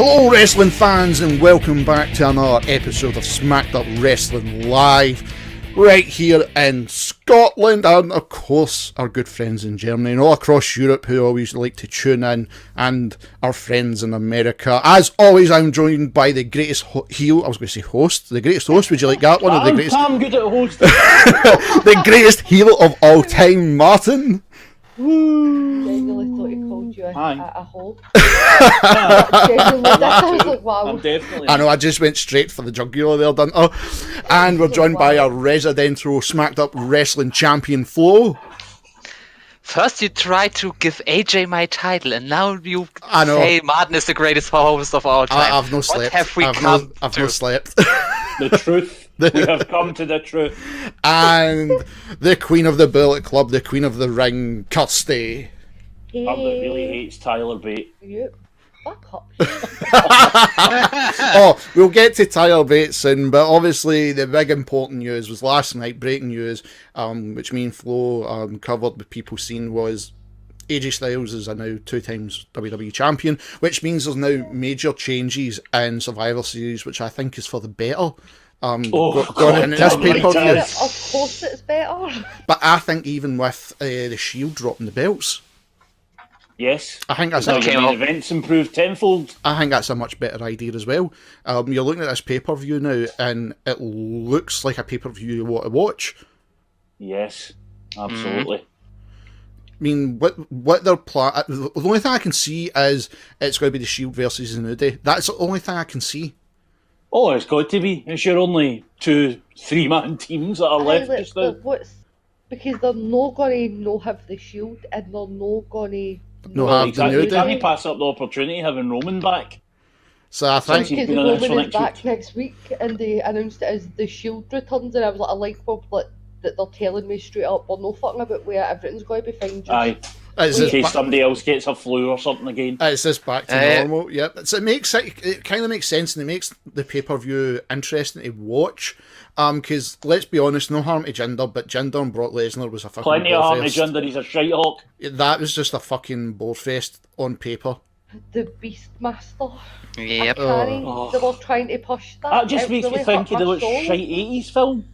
Hello wrestling fans and welcome back to another episode of Smacked Up Wrestling Live right here in Scotland and of course our good friends in Germany and all across Europe who always like to tune in, and our friends in America. As always, I'm joined by the greatest heel, I was going to say host, the greatest host, would you like that one? I'm good at hosting. The greatest heel of all time, Martin. Genuinely thought he called you a hole. Wow. I know, I just went straight for the jugular there, didn't I? And we're joined by our residential Smacked Up Wrestling champion, Flo. First you try to give AJ my title, and now you say Martin is the greatest host of all time. I've no slept. I've no slept. The truth. We have come to the truth. And the queen of the Bullet Club, the queen of the ring, Kirsty. Hey. That really hates Tyler Bate. Yep. Fuck up. Oh, we'll get to Tyler Bate soon, but obviously the big important news was last night, breaking news, which me and Flo covered with people seen, was AJ Styles is a now 2 times WWE champion, which means there's now major changes in Survivor Series, which I think is for the better. Going into this pay-per-view. Of course it's better. But I think even with the Shield dropping the belts, yes, I think that's the main events improved tenfold. I think that's a much better idea as well. You're looking at this pay-per-view now, and it looks like a pay-per-view you want to watch. Yes, absolutely. I mean, what they're planning. The only thing I can see is it's going to be the Shield versus the New Day. That's the only thing I can see. Oh, it's got to be. It's your only 2-3-man teams that are left just now. Because they're not going to have the Shield, and they're not going to have the New Day. Can't pass up the opportunity having Roman back. So I think because Roman is back next week, and they announced it as the Shield returns, and I was like, I like that they're telling me straight up, we're no fucking about where everything's going to be fine. Aye. In case somebody else gets a flu or something again. It's just back to normal. Yep. So it kind of makes sense, and it makes the pay-per-view interesting to watch. Because let's be honest, no harm to Jinder, but Jinder and Brock Lesnar was a fucking plenty of harm to Jinder. He's a shite hawk. That was just a fucking bore fest on paper. The Beastmaster. Yep. They were trying to push that. That just makes me think of the shite 80s film.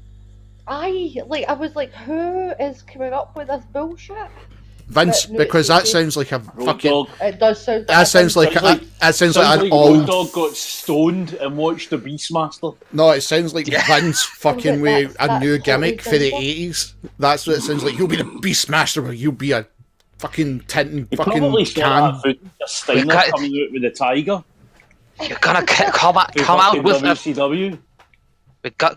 I was like, who is coming up with this bullshit? Vince, because that sounds like a fucking. Dog. It does sound. That sounds like an old dog got stoned and watched the Beastmaster. No, it sounds like Vince fucking with a new gimmick for the 80s. That's what it sounds like. You'll be the Beastmaster, but you'll be a fucking tinting fucking probably can. Steiner coming out with the tiger. You're gonna come out with WCW.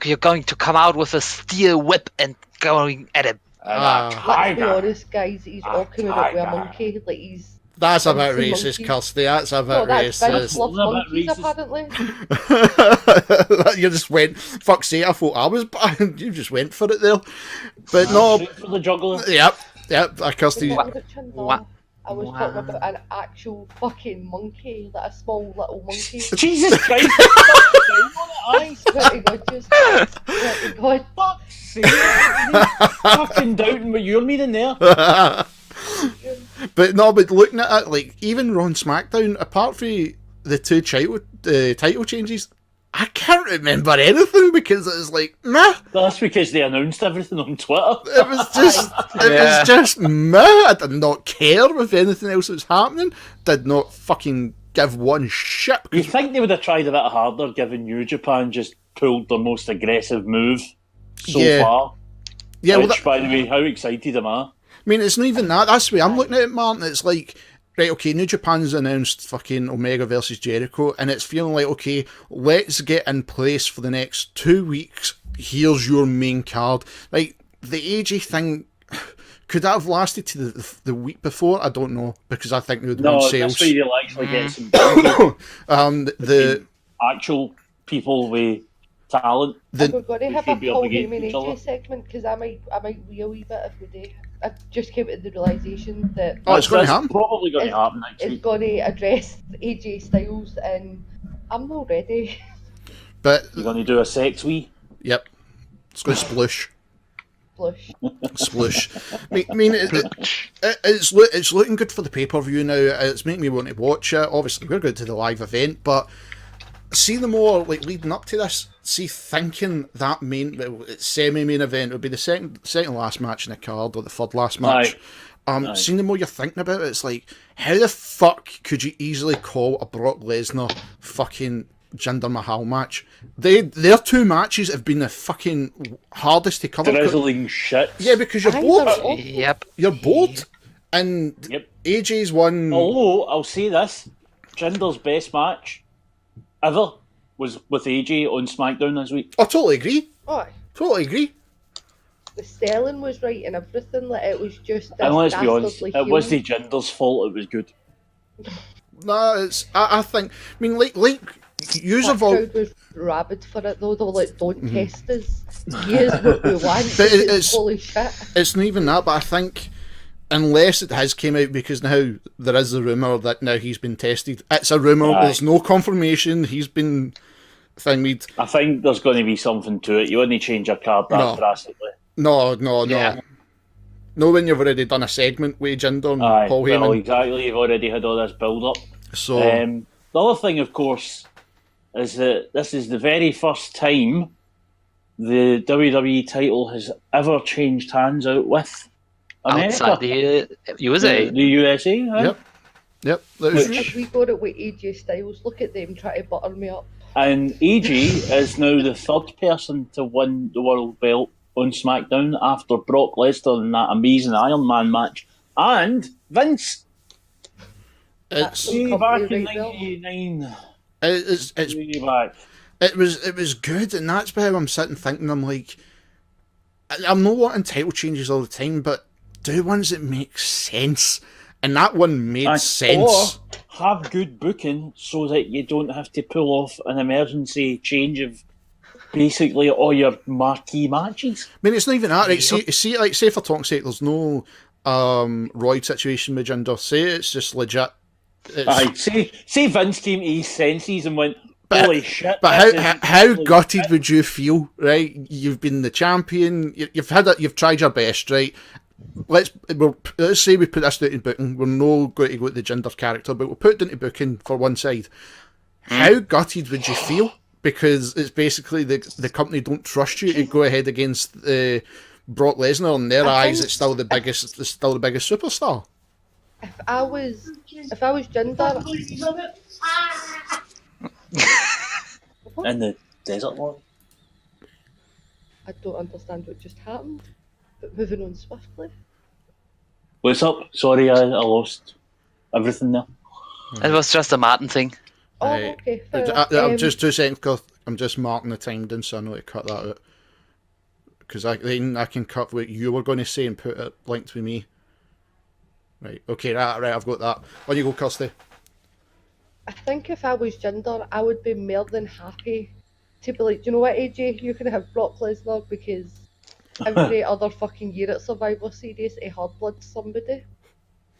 You're going to come out with a steel whip and going at it. Let's be honest, guys. He's all coming up with a monkey. Like he's. That's a bit racist, Kirsty. That's a bit racist. Monkeys, apparently. You just went. Fuck's sake! I thought I was bad. You just went for it there. But no. For the juggler. Yep. Kirsty. I was talking about an actual fucking monkey, like a small little monkey. Jesus Christ! Pretty good, just pretty good. Fuck's sake! Fucking doubting what you're meaning there. But looking at it, like, even Raw and SmackDown, apart from the 2 title changes, I can't remember anything because it was like, meh. That's because they announced everything on Twitter. It was just meh. I did not care with anything else that was happening. Did not fucking give one shit. You think they would have tried a bit harder given New Japan just pulled their most aggressive move so far? Yeah, which, by the way, how excited am I? I mean, it's not even that. That's the way I'm looking at it, Martin. It's like, right, okay, New Japan's announced fucking Omega versus Jericho, and it's feeling like, okay, let's get in place for the next 2 weeks. Here's your main card. Like, the AJ thing, could that have lasted to the week before? I don't know, because I think they would want sales. No, that's where you'll actually get some the actual people with talent. We're going to have a Paul Heyman AJ segment, because I might wee a wee bit if we do. I just came to the realisation that it's going to happen. Probably going to happen next week. It's going to address AJ Styles, and I'm not ready. But you're going to do a sex wee? Yep. It's going to sploosh. Sploosh. Sploosh. I mean, It's looking good for the pay-per-view now. It's making me want to watch it. Obviously, we're going to the live event, but see the more like leading up to this. See, thinking that semi-main event would be the second last match in the card or the third last match. Seeing the more you're thinking about it, it's like, how the fuck could you easily call a Brock Lesnar fucking Jinder Mahal match? Their two matches have been the fucking hardest to cover. Drizzling shit. Yeah, because you're bored. Yep. You're bored. And AJ's one. Although, I'll say this, Jinder's best match ever was with AJ on SmackDown this week. I totally agree. Oh, totally agree. The selling was right and everything. Like, it was just. And let's be honest, it wasn't Jinder's fault. It was good. No, it's. I think. I mean, like use of all. Crowd was rabid for it though. They were like, "Don't test us. Here's what we want." But it's holy shit. It's not even that. But I think, unless it has came out, because now there is a rumor that now he's been tested. It's a rumor. There's no confirmation. He's been. I think there's going to be something to it. You wouldn't change your card that drastically. No. No, when you've already done a segment with Jinder and Paul Heyman. Well, exactly. You've already had all this build-up. So the other thing, of course, is that this is the very first time the WWE title has ever changed hands out with America. Outside the USA. The USA, huh? Yep. If we got it with AJ Styles, look at them try to butter me up. And AJ is now the third person to win the world belt on SmackDown after Brock Lesnar in that amazing Iron Man match. And Vince. It's way back in 1989. It's way back. It was good, and that's why I'm sitting thinking, I'm like, I'm not wanting title changes all the time, but do ones that make sense. And that one made sense. Or have good booking so that you don't have to pull off an emergency change of basically all your marquee matches. I mean, it's not even that, right? Say for talk's sake, there's no Royd situation with Jinder. Say it's just legit. Say Vince came to his senses and went, holy shit. But how gutted would you feel, right? You've been the champion, you've tried your best, right? Let's say we put this out in booking. We're not going to go to the Jinder character, but we'll put it into booking for one side. How gutted would you feel? Because it's basically the company don't trust you to go ahead against Brock Lesnar. In their eyes, it's still the biggest superstar. If I was Jinder, in the desert one. I don't understand what just happened. But moving on swiftly. What's up? Sorry, I lost everything there. It was just a Martin thing. Oh, okay. I'm just 2 seconds, because I'm just marking the time down, so I know to cut that out. Because I can cut what you were going to say and put it linked with me. Right, okay, right, I've got that. On you go, Kirsty. I think if I was Jinder, I would be more than happy to be like, do you know what, AJ? You can have Brock Lesnar because every other fucking year at Survivor Series, he hard blood somebody.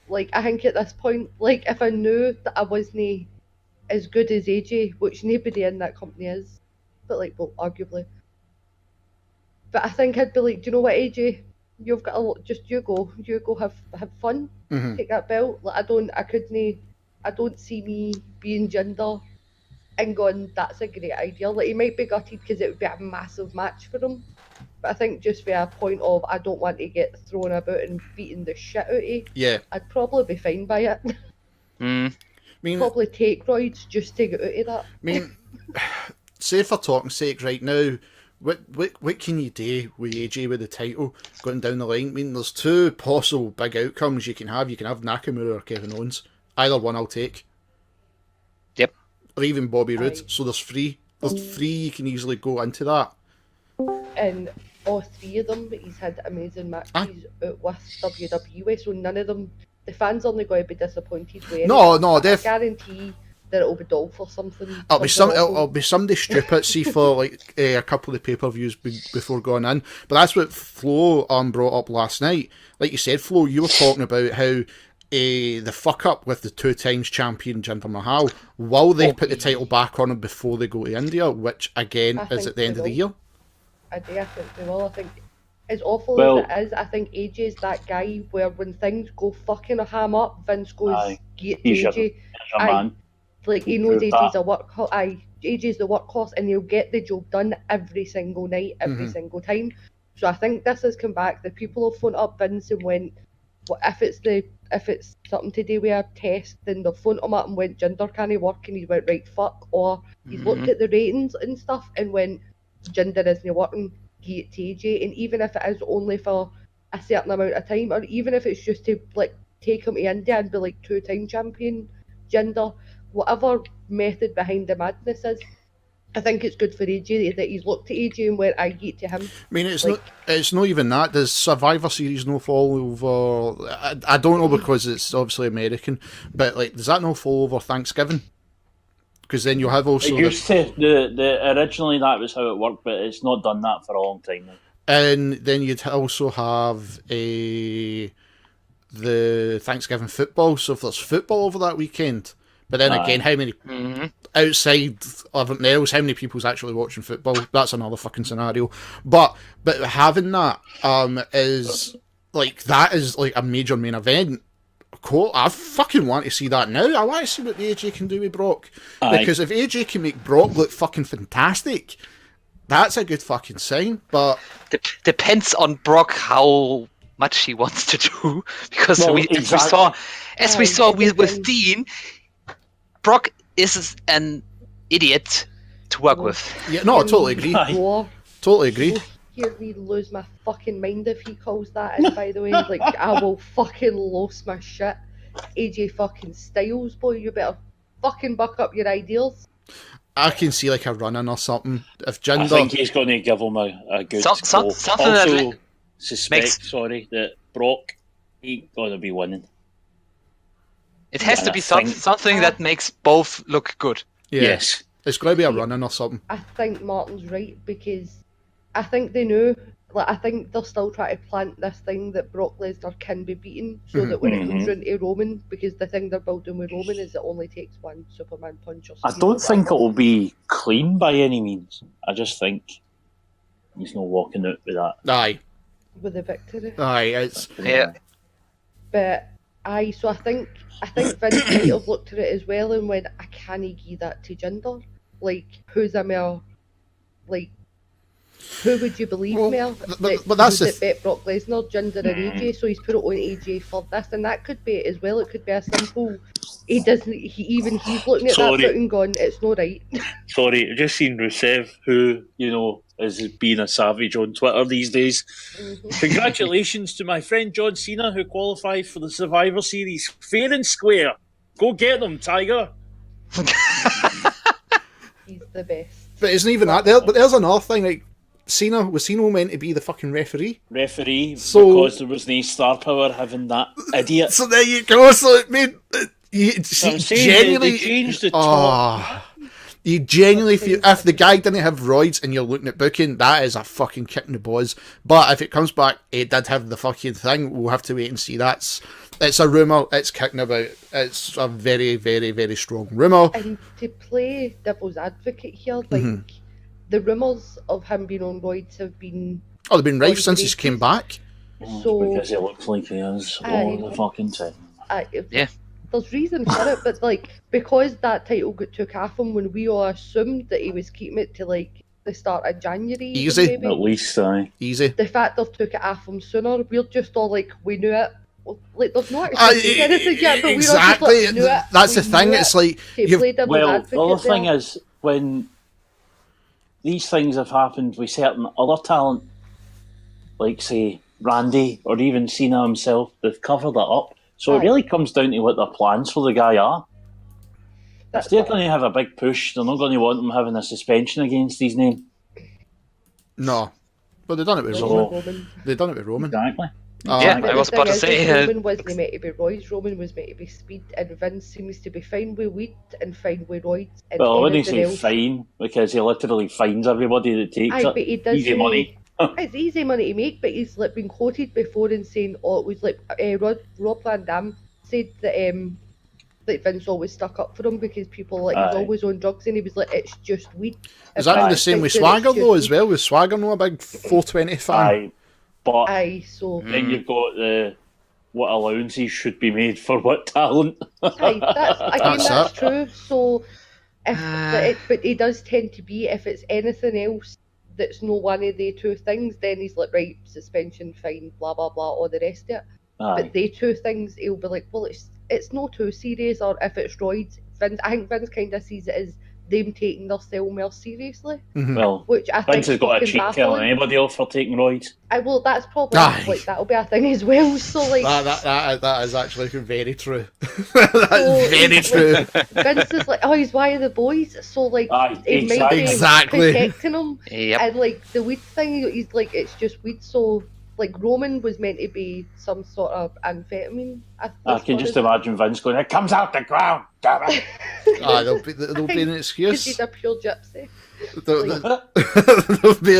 Like, I think at this point, like, if I knew that I wasn't as good as AJ, which nobody in that company is, but like, well, arguably. But I think I'd be like, do you know what, AJ? You've got a lot. Just you go have fun. Mm-hmm. Take that belt. Like, I don't see me being Jinder and going, that's a great idea. Like, he might be gutted because it would be a massive match for him. But I think just for a point of, I don't want to get thrown about and beaten the shit out of, yeah, I'd probably be fine by it. I mean, probably take roids just to get out of that. I mean, say for talking's sake right now, what can you do with AJ with the title going down the line? I mean, there's two possible big outcomes you can have. You can have Nakamura or Kevin Owens. Either one I'll take. Yep. Or even Bobby Roode. So there's three. There's three you can easily go into that. And all three of them, he's had amazing matches out with WWE, so none of them, the fans aren't going to be disappointed with. No, I guarantee that it'll be dull for something. It'll be somebody stupid. See for like a couple of pay-per-views before going in. But that's what Flo brought up last night. Like you said, Flo, you were talking about how the fuck up with the 2 times champion Jinder Mahal. Will they put the title back on him before they go to India, which again is at the end of the year? I think they will. I think as awful as it is, I think AJ's that guy where when things go fucking a ham up, Vince goes, get to AJ. Your man. Like, he knows AJ's a workhorse. AJ's the workhorse, and he'll get the job done every single night, every single time. So I think this has come back. The people have phoned up Vince and went, well, if it's something to do with a test, then they'll phone him up and went, Jinder can't work, and he went, right, fuck. Or he's looked at the ratings and stuff and went, Jinder isn't working, give it to AJ. And even if it is only for a certain amount of time, or even if it's just to like take him to India and be like 2-time champion Jinder, whatever method behind the madness is, I think it's good for AJ that he's looked at AJ and went, I get to him. I mean, it's not even that. Does Survivor Series no fall over? I don't know, because it's obviously American, but like, does that not fall over Thanksgiving? Because then you have also originally that was how it worked, but it's not done that for a long time now. And then you'd also have the Thanksgiving football. So if there's football over that weekend, but then again, how many outside of everything else, how many people's actually watching football? That's another fucking scenario. But having that is like a major main event. Cool. I fucking want to see that now. I want to see what the AJ can do with Brock. Because if AJ can make Brock look fucking fantastic, that's a good fucking sign. But depends on Brock how much he wants to do. Because as we saw with Dean, Brock is an idiot to work with. Yeah, no, I totally agree. Totally agree. Hear me lose my fucking mind if he calls that in, by the way. Like, I will fucking lose my shit. AJ fucking Styles, boy, you better fucking buck up your ideals. I can see like a run-in or something. If Jinder... I think he's going to give him a good something also, suspect, that Brock ain't going to be winning. It has to be something that makes both look good. Yeah. Yes. It's going to be a run-in or something. I think Martin's right, because I think they knew, like, I think they're still trying to plant this thing that Brock Lesnar can be beaten, so that when it comes into Roman, because the thing they're building with Roman is it only takes one Superman punch or something. I don't think it'll be clean by any means. I just think he's not walking out with that. Aye. With the victory. Aye, it's... Yeah. But, so I think Vince might have looked at it as well and went, I can't give that to Jinder. Like, who's a more, like, who would you believe more? But that's the bet Brock Lesnar, Jinder and AJ, so he's put it on AJ for this, and that could be it as well. It could be a simple, he's looking at that foot and gone, it's not right. Sorry, I've just seen Rusev, who, is being a savage on Twitter these days. Congratulations to my friend John Cena, who qualified for the Survivor Series fair and square. Go get them, Tiger. He's the best. But isn't even that there? But there's another thing, like, Cena meant to be the fucking referee, because there was no star power having that idiot. So there you go. So it made genuinely changed the top. You genuinely feel if the guy didn't have roids and you're looking at booking, that is a fucking kick in the balls. But if it comes back, it did have the fucking thing. We'll have to wait and see. It's a rumour. It's kicking about. It's a very, very, very strong rumour. And to play devil's advocate here, like the rumours of him being on roids have been... Oh, they've been rife since he came back. So, because he looks like he is all the fucking time. Yeah. There's reason for it, but like, because that title got took off him when we all assumed that he was keeping it to like the start of January. Easy. Maybe. At least, easy. The fact they've took it off him sooner, we're just all like, we knew it. Like, there's not actually anything yet, but exactly. We're just like, we knew it. That's the thing. It's like the other thing is when these things have happened with certain other talent, like say Randy or even Cena himself, they've covered it up. So it really comes down to what their plans for the guy are. If they're going to have a big push, they're not going to want him having a suspension against his name. No. But they've done it with Roman. They've done it with Roman. Exactly. I was about to say... Roman wasn't meant to be roids, Roman was meant to be speed, and Vince seems to be fine with weed and fine with roids. Well, I wouldn't say fine, because he literally fines everybody that takes it. But he does easy money. It's easy money to make, but he's like been quoted before and saying, it was like Rob Van Dam said that Vince always stuck up for him because people he's always on drugs, and he was like, it's just weed. Is that not the same with Swagger though as well? Was Swagger not a big 420 fan? But Aye, so then you've got the what allowances should be made for what talent. aye, that's true. So Uh, but he does tend to be, if it's anything else that's no one of the two things, then he's like, right, suspension, fine, blah blah blah, all the rest of it. Aye. But the two things, he'll be like, well, it's no too serious, or if it's roids, I think Vince kind of sees it as them taking their cell more seriously. Well, which I think Vince has got a cheat telling baffling. anybody off for taking roids. Well, that's probably like that'll be a thing as well. So like that is actually very true. That is very true. Vince is like, oh, he's one of the boys, so like he might be protecting him. Yep. And like the weed thing, he's like, it's just weed. So like Roman was meant to be some sort of amphetamine. I can just imagine Vince going, "It comes out the ground, damn it!" There'll be an excuse. He's a pure gypsy. There'll be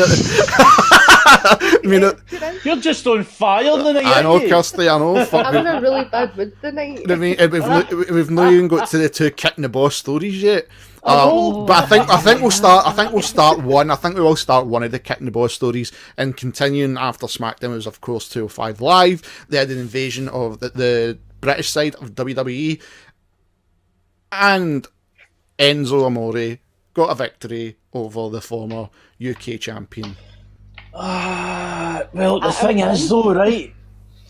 You're just on fire tonight. I know, Kirsty, I know. I'm in a really bad mood tonight. I mean, we've not even got to the two kicking the boss stories yet. But I think we'll start. I think we'll start one. I think we will start one of the kicking the boss stories, and continuing after SmackDown was of course 205 Live. They had an invasion of the British side of WWE, and Enzo Amore got a victory over the former UK champion. Well, the thing is though, right?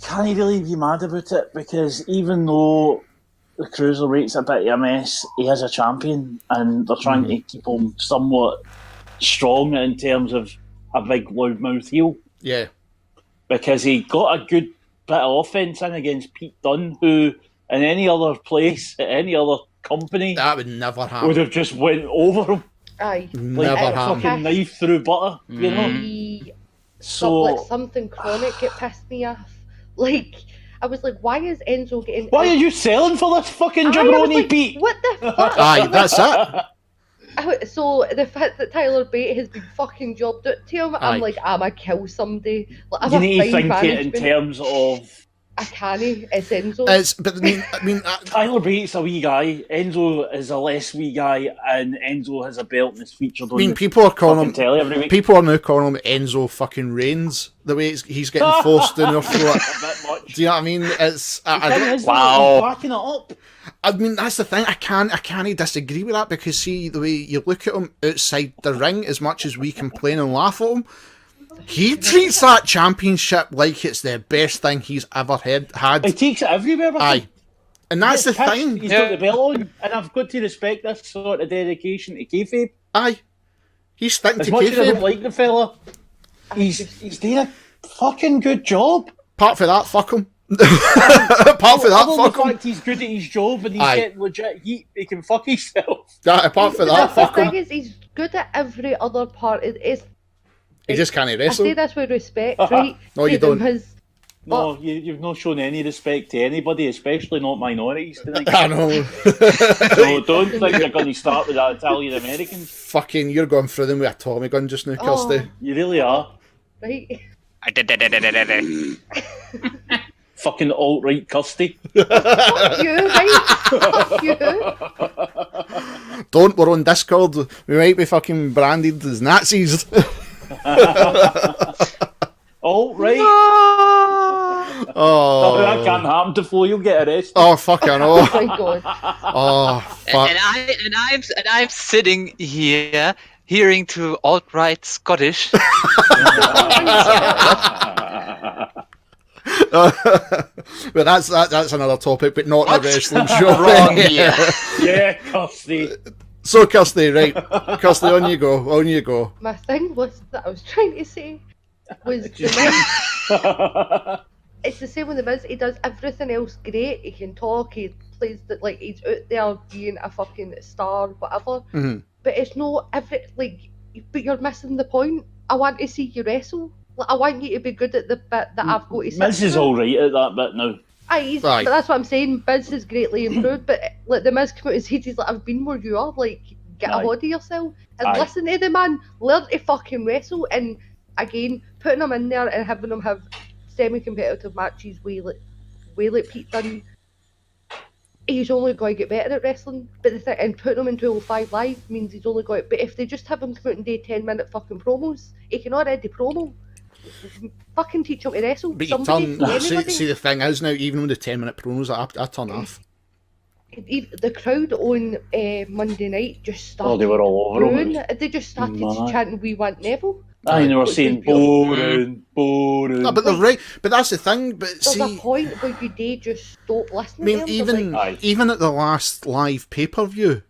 Can't you really be mad about it, because even though the cruiserweight's a bit of a mess, he is a champion, and they're trying to keep him somewhat strong in terms of a big loudmouth heel. Yeah. Because he got a good bit of offence in against Pete Dunne, who in any other place, at any other company, that would never happen. Would have just went over him. Aye. Never happen. Fucking knife through butter, you know? So something chronic, it pissed me off. Like, I was like, why is Enzo getting... Why are you selling for this fucking jabroni, like, Pete? What the fuck? Aye, that's it. So the fact that Tyler Bate has been fucking jobbed out to him, I'm like, I'm a kill somebody. Like, you need to think it in terms of... I can't, it's Enzo. I mean, Tyler Bate's a wee guy, Enzo is a less wee guy, and Enzo has a belt and is featured on people are calling him telly every week. People are now calling him Enzo fucking Reigns, the way he's getting forced in their throat. Do you know what I mean? It's wow. Backing it up. I mean, that's the thing. I can't disagree with that, because see, the way you look at him outside the ring, as much as we complain and laugh at him, he treats that championship like it's the best thing he's ever had. He takes it everywhere. Aye. And that's the thing. He's got the belt on, and I've got to respect this sort of dedication to kayfabe. Aye. He's sticking to kayfabe. As much as I don't like the fella, he's doing a fucking good job. Apart from that, fuck him. Apart from that, fuck him. The fact he's good at his job and he's getting legit heat, he can fuck himself. Apart from that, fuck him. The thing is, he's good at every other part. He just can't wrestle. I say this with respect, right? No, you don't. No, you've not shown any respect to anybody, especially not minorities tonight. I know. So don't think you're going to start with that Italian Americans. Fucking, you're going through them with a Tommy gun just now, Kirsty. You really are. Right. Fucking alt-right Kirsty. Fuck you, right? Fuck you. Don't, we're on Discord. We might be fucking branded as Nazis. Alt-right. Oh, that can't happen to Flo. You'll get arrested. Oh fuck! I know. Oh my god. Oh fuck. And I'm sitting here hearing to alt-right Scottish. But that's another topic, but not a wrestling show. Wrong here. Yeah, Kirsty. So Kirsty, right? Kirsty, on you go. On you go. My thing was that I was trying to say was the Miz. It's the same with the Miz. He does everything else great. He can talk. He plays that, like, he's out there being a fucking star, whatever. Mm-hmm. But it's not but you're missing the point. I want to see you wrestle. Like, I want you to be good at the bit that I've got to say. Miz is alright at that bit now. Aye, but that's what I'm saying. Miz has greatly improved, but like the Miz came out and said, he's like, I've been where you are. Like, get a hold of yourself and listen to the man. Learn to fucking wrestle. And again, putting him in there and having him have semi-competitive matches way like Pete Dunne, he's only going to get better at wrestling. But and putting him in 205 Live means he's only going to... But if they just have him come out and do 10-minute fucking promos, he can already promo. fucking teach him to wrestle. But you Somebody, turn. anybody. See, the thing is now, even with the 10-minute promos, I turn off. The crowd on Monday night just started. Oh, they were all over booing. him. They just started Mad. chanting, "We want Neville." I know, we're Which was saying beautiful. boring. No, but they're right. But that's the thing. But There's see, a point where you do just stop I listening mean, to him. They're even like, even at the last live pay-per-view,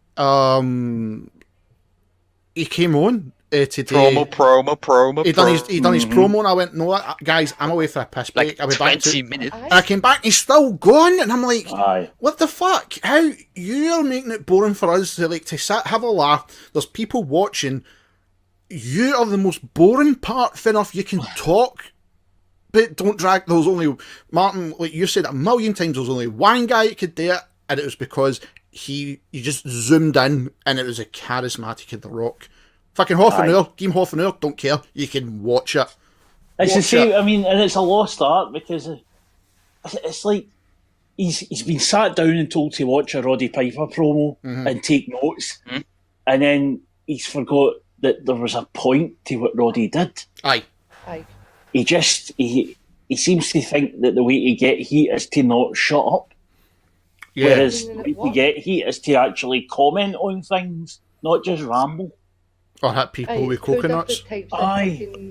he came on today. Promo. He done his promo, and I went, "No, guys, I'm away for a piss break. Like I'll be back 20 to." minutes. And I came back, and he's still going, and I'm like, Aye. "What the fuck? How you're making it boring for us to sit, have a laugh? There's people watching. You are the most boring part. Fair enough, you can talk, but don't drag. There was only Martin, like you said a million times. There was only one guy that could do it, and it was because you just zoomed in, and it was a charismatic of The Rock. Fucking half an hour, give him half an hour. Don't care. You can watch it. It's the same. I mean, and it's a lost art because it's like he's been sat down and told to watch a Roddy Piper promo and take notes, and then he's forgot that there was a point to what Roddy did. Aye. He seems to think that the way to get heat is to not shut up. Yeah. Whereas the way to get heat is to actually comment on things, not just ramble. Or hit people with coconuts. Aye.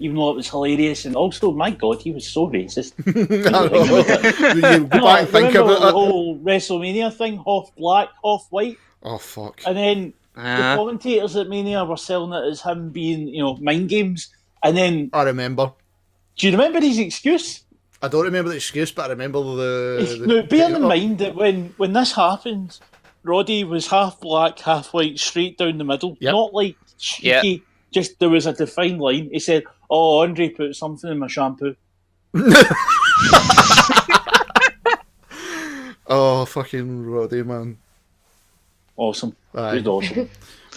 Even though it was hilarious, and also, my God, he was so racist. You go back and think remember about the it. whole WrestleMania thing, half black, half white, Oh fuck. and then the commentators at Mania were selling it as him being, mind games. And then, I remember. do you remember his excuse? I don't remember the excuse, but I remember the Now, bearing in mind that when this happened, Roddy was half black, half white, straight down the middle. Yep. Not like cheeky, just there was a defined line. He said, "Oh, Andre put something in my shampoo." Oh, fucking Roddy, man. Awesome. Aye. It was awesome.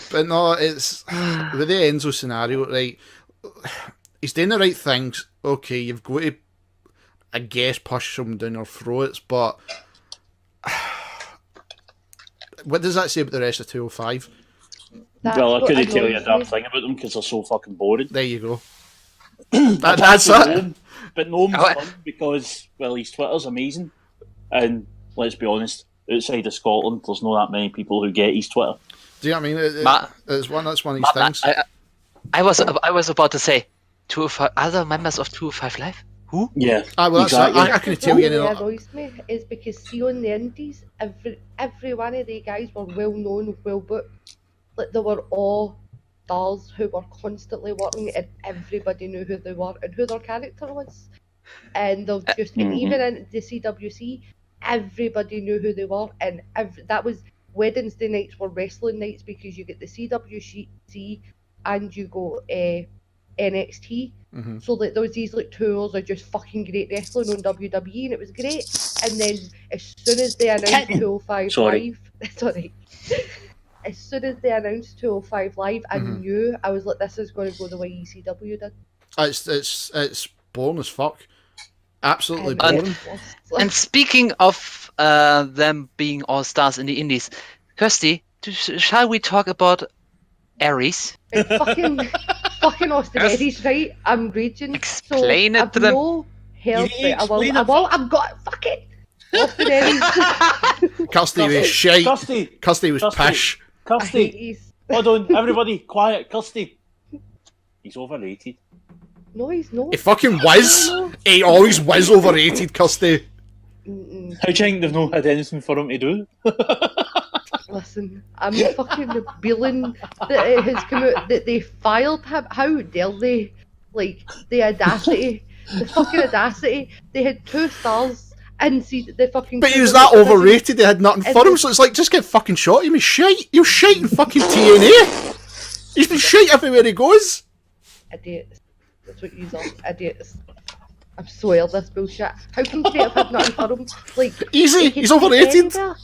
But no, it's with the Enzo scenario, right? He's doing the right things. Okay, you've got to, I guess, push them down your throats, but what does that say about the rest of 205? Well, I couldn't tell you a damn thing about them because they're so fucking boring. There you go. That's it. But Noam's fun because, well, his Twitter's amazing. And let's be honest, outside of Scotland, there's not that many people who get his Twitter. Do you know what I mean? That's one of these things. I was about to say, 205 other members of 205 Live? Who? Yeah. Well, exactly. I couldn't tell you anything. What annoys me is because, see, on the Indies, every one of the guys were well known, well booked. Like, they were all stars who were constantly working, and everybody knew who they were and who their character was. And they've just, and even in the CWC, everybody knew who they were, and that was Wednesday nights were wrestling nights because you get the CWC and you go NXT. So like there was these like tours of just fucking great wrestling on WWE, and it was great. And then as soon as they announced 205 Live, sorry. As soon as they announced 205 Live, I knew, I was like, this is going to go the way ECW did. It's boring as fuck. Absolutely boring. And speaking of them being all stars in the indies, Kirsty, shall we talk about Aries? Fucking Austin Aries, right? I'm raging. Explain it to them. No help, I've got fucking Austin Aries. Kirsty was shite. Kirsty was pish. Kirsty, hold on, everybody, quiet. Kirsty, he's overrated. No, he's not. He fucking was. He always was overrated, Kirsty. How do you think they've not had anything for him to do? Listen, I'm fucking bealing that it has come out that they fired him. How dare they? Like, the audacity. The fucking audacity. They had 2 stars and see the fucking... But he was that overrated, they had nothing for him, so it's like, just get fucking shot. He was shite. He was shite in fucking TNA. He's been shite everywhere he goes. Idiots. That's what you are. Idiots. I'm so ill this bullshit. How can you say I've had nothing for him? Like, easy, he's overrated. I'm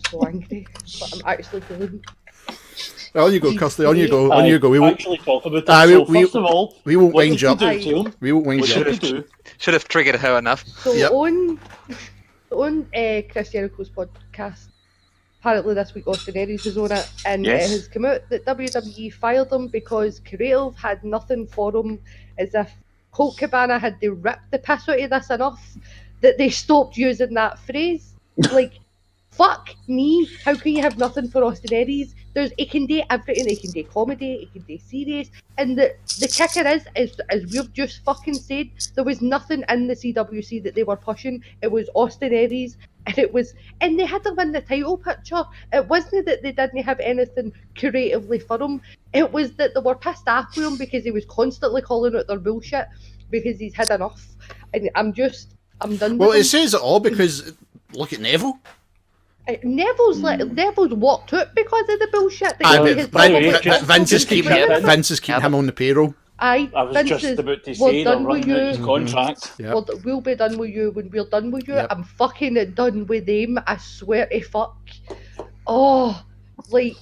so angry, but I'm actually feeling. On you go, Kirsty. On you go. On you go. We won't actually talk about that. So first of all, we won't what wind you up. We won't wind you up. Should have triggered her enough. So on Chris Jericho's podcast, apparently this week Austin Aries was on it, and Yes. it has come out that WWE fired him because creative had nothing for him, as if Colt Cabana had they ripped the piss out of this enough that they stopped using that phrase. Like, fuck me, how can you have nothing for Austin Aries? He can do everything. He can do comedy, he can do serious, and the kicker is as we've just fucking said, there was nothing in the CWC that they were pushing. It was Austin Aries, and they had to win the title picture. It wasn't that they didn't have anything creatively for him. It was that they were pissed off with him because he was constantly calling out their bullshit because he's had enough. And I'm done. Well, with him. it says it all because look at Neville. Neville's walked out because of the bullshit. Vince is keeping him on the payroll. Aye, I was Vince just is, about to we're say they're done with running out you. his contract. Yep. We'll be done with you when we're done with you. Yep. I'm fucking done with them. I swear to fuck. Oh, like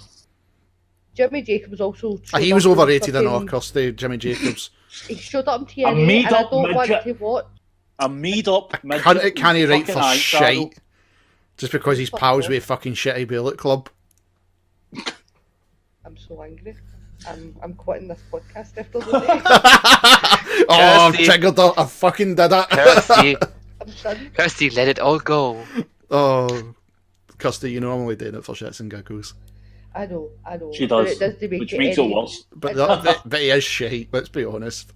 Jimmy Jacobs also. He was overrated in all, Kirsty, Jimmy Jacobs. He showed up in TNA, A made and I up don't want midget. to watch. A made up Can't he write for fucking shite just because he's pals with fucking shitty Bullet Club? I'm so angry. I'm quitting this podcast after the day. Oh, I've triggered her. I fucking did it. Kirsty, I'm done. Kirsty, let it all go. Oh, Kirsty, you know I'm only doing it for shits and giggles. I know. She But does, it does to make which it makes it any- worse. But he is shite, let's be honest.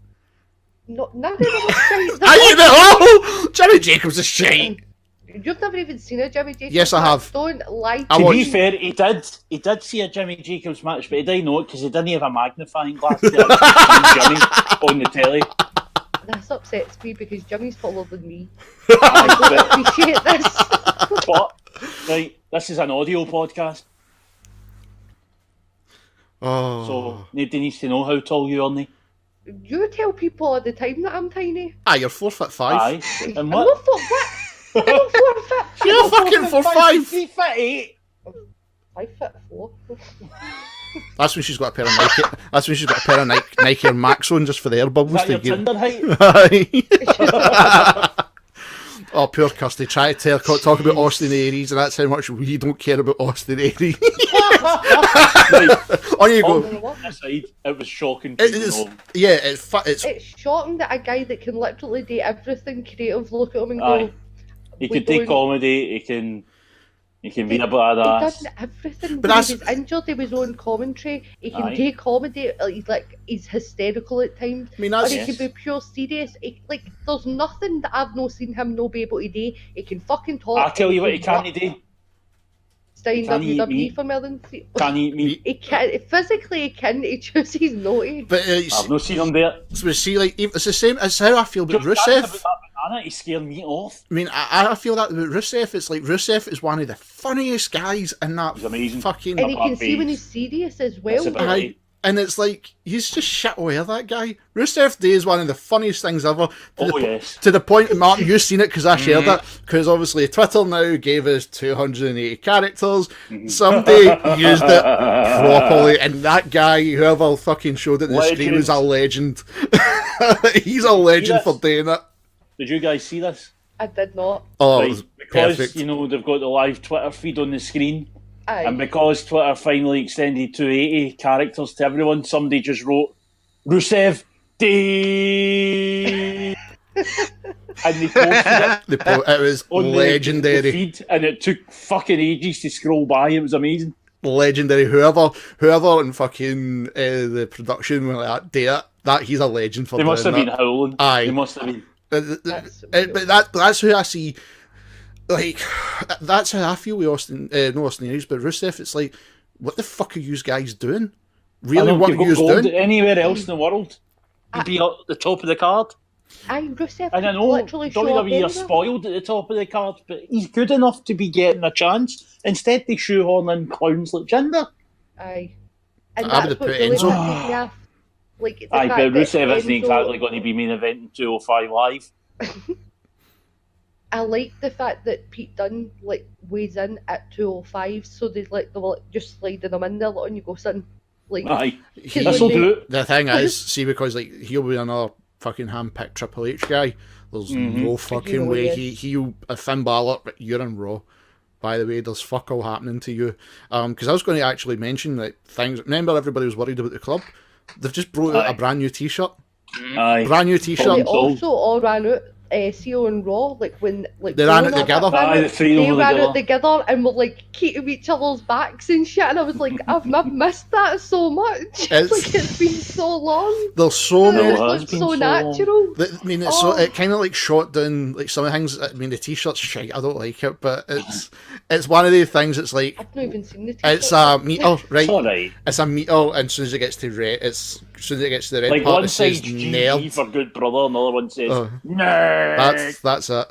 No, none of them are shite. I know! Jimmy Jacobs is shite! You've never even seen a Jimmy Jacobs Yes, I match. have. Don't lie I to To me. be fair, he did see a Jimmy Jacobs match, but he didn't know it because he didn't have a magnifying glass to see Jimmy on the telly. This upsets me because Jimmy's taller than me. I don't appreciate this. But right, this is an audio podcast, Oh. so nobody needs to know how tall you are, Nate. You tell people all the time that I'm tiny. You're 4'5". Aye. And I'm what? not 4'5". I'm 4'5". You're fucking 4'5". 3 foot 8. 5'4". That's when she's got a pair of Nike. That's when she's got a pair of Nike Air Max on just for the air bubbles Is that to your get. Tinder height? Oh, poor Kirsty. Try to talk about Austin Aries, and that's how much we don't care about Austin Aries. On you go. Aside, it was shocking. It is. Yeah, it's. It's shocking that a guy that can literally do everything creative look at him and Aye. go. He we can do don't- comedy. He can be a He badass. does everything. But When he that's- was injured, he was on commentary. He can Aye. do comedy. He's hysterical at times. I mean, Or that's. he Yes. can be pure serious. There's nothing that I've not seen him be able to do. He can fucking talk. I tell you what, he can can't do. Stein can't eat WWE meat. for more than 3. Can't eat meat. He can physically. He can. He chooses not to. But it's, I've not seen him there. see, like, it's the same. It's how I feel about Just about Rusev. that banana, he scared me off. I mean, I feel that about Rusev. It's like Rusev is one of the funniest guys in that He's amazing. fucking. And you can Apart see when from- he's serious as well. That's about Aye. it. And it's like, he's just shit aware, that guy. Rusev Day is one of the funniest things ever. Oh, yes. To the point, Martin, you've seen it because I shared it. Because obviously Twitter now gave us 280 characters. Somebody used it properly. And that guy, whoever fucking showed it in the screen, was a legend. He's a legend for doing it. Did you guys see this? I did not. Oh, Right, it was because, perfect. you know, they've got the live Twitter feed on the screen. Aye. And because Twitter finally extended 280 characters to everyone, somebody just wrote Rusev Day. And they posted it It was on the legendary. feed, and it took fucking ages to scroll by. It was amazing. Legendary. Whoever in fucking the production were like, do it. That he's a legend for They must have doing been that. howling. Aye. They must have been. But that's who I see. Like, that's how I feel with Austin. No Austin Aries, but Rusev. It's like, what the fuck are you guys doing? Really, what are you doing? Anywhere else in the world, you'd be at the top of the card. Aye, Rusev And I could know literally show up WWE are anywhere. spoiled at the top of the card, but he's good enough to be getting a chance. Instead, they shoehorn in clowns like Jinder. Aye. And I would that's have what put really Enzo. pisses me off. Like, the Aye, fact but that Rusev isn't Enzo- exactly going to be main event in 205 Live. I like the fact that Pete Dunne weighs in at 205, so they were just sliding him in there, letting you go, son. Aye, Because this'll when do it. The thing is, see, because he'll be another fucking hand-picked Triple H guy. There's no fucking know way he he'll Finn Balor. You're in Raw. by the way, there's fuck all happening to you. Because I was going to actually mention that things. Remember, everybody was worried about the club. They've just brought out a brand new T-shirt. Aye. Brand new T-shirt. They also all ran out. CO and Raw, when they ran it together. They ran it together and were like keeping each other's backs and shit. And I was like, I've missed that so much. It's been so long. There's so many. It looks so natural. I mean, it's so, it kind of like shot down like some of the things. I mean, the T-shirt's shite. I don't like it, but it's one of the things. It's like I've not even seen the T-shirt. It's a meter, right? It's alright. It's a meter, and as soon as it gets to red, as soon as it gets to the red like part, one it says says nerd. G for good brother, another one says nerd. That's it.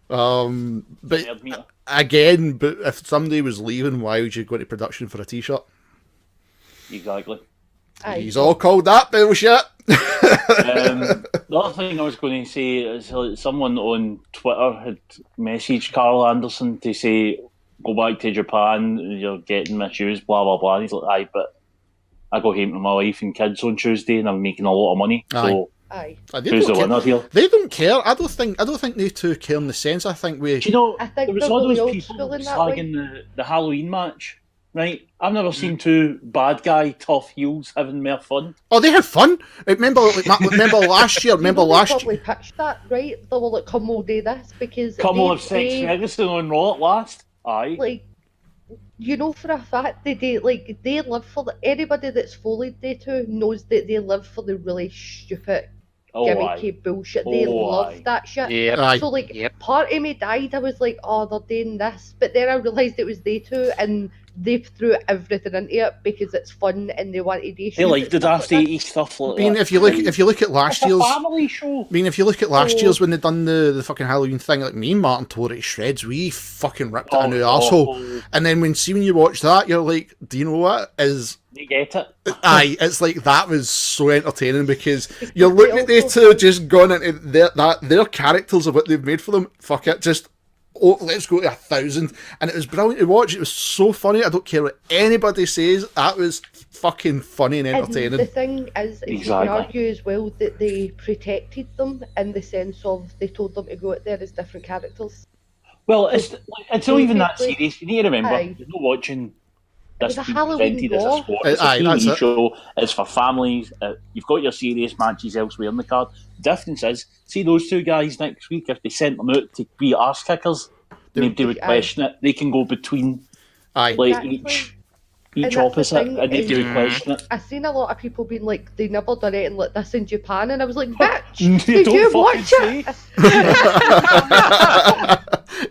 But again, but if somebody was leaving, why would you go to production for a T-shirt? Exactly. He's all called that bullshit. The other thing I was going to say is someone on Twitter had messaged Carl Anderson to say, go back to Japan, you're getting my shoes, blah, blah, blah. And he's like, aye, but I go home to my wife and kids on Tuesday and I'm making a lot of money. So who's the winner here? They don't care. I don't think they two care in the sense. I think we. Do you know, I think there was they're all really those old people school in that slagging the Halloween match, right? I've never seen two bad guy tough heels having more fun. Oh, they had fun. Remember last year. Remember last year. They probably pitched that, right? They were like, "Come, we'll do this," because Come on, Sex Ferguson on Raw at last. Aye. Like, you know for a fact they live for anybody that's Foley Day to knows that they live for the really stupid gimmicky bullshit. They love that shit. Yep. So part of me died. I was like, oh, they're doing this, but then I realised it was they two, and they threw everything into it because it's fun and they want to do. They like the daft 80s stuff like that. I mean, if you look at last year's family show. I mean, if you look at last year's when they done the fucking Halloween thing, like me and Martin tore it to shreds. We fucking ripped it a new arsehole. And then when you watch that, you're like, do you know what is? You get it. Aye, it's like that was so entertaining because you're looking at these two just gone into their characters of what they've made for them. Fuck it, just. Oh, let's go to 1,000. And it was brilliant to watch. It was so funny. I don't care what anybody says. That was fucking funny and entertaining. And the thing is, you can argue as well that they protected them in the sense of they told them to go out there as different characters. Well, it's not even that serious. You need to remember, you're not watching this being presented as a sport. It's a TV show. It's for families. You've got your serious matches elsewhere in the card. The difference is, see those two guys next week, if they sent them out to be arse kickers, nobody would question it. They can go between each opposite, and nobody would question it. I've seen a lot of people being like, they never done anything like this in Japan, and I was like, bitch, did you watch it?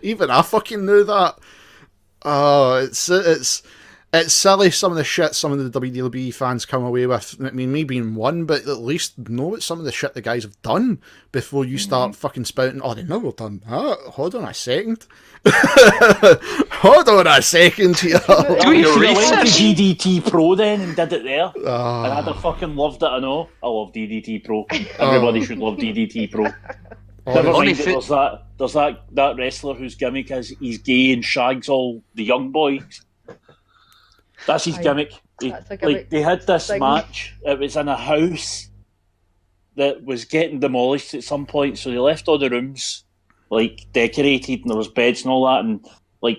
Even I fucking knew that. Oh, it's silly some of the shit some of the WWE fans come away with. I mean, me being one, but at least know what some of the shit the guys have done before you start fucking spouting, oh, they never done that. Hold on a second. Hold on a second here. Do your research. I went to DDT Pro then and did it there. And I'd have fucking loved it, I know. I love DDT Pro. Everybody should love DDT Pro. Never mind that there's that wrestler whose gimmick is he's gay and shags all the young boys. That's his gimmick. They had this match. It was in a house that was getting demolished at some point, so they left all the rooms decorated, and there was beds and all that, and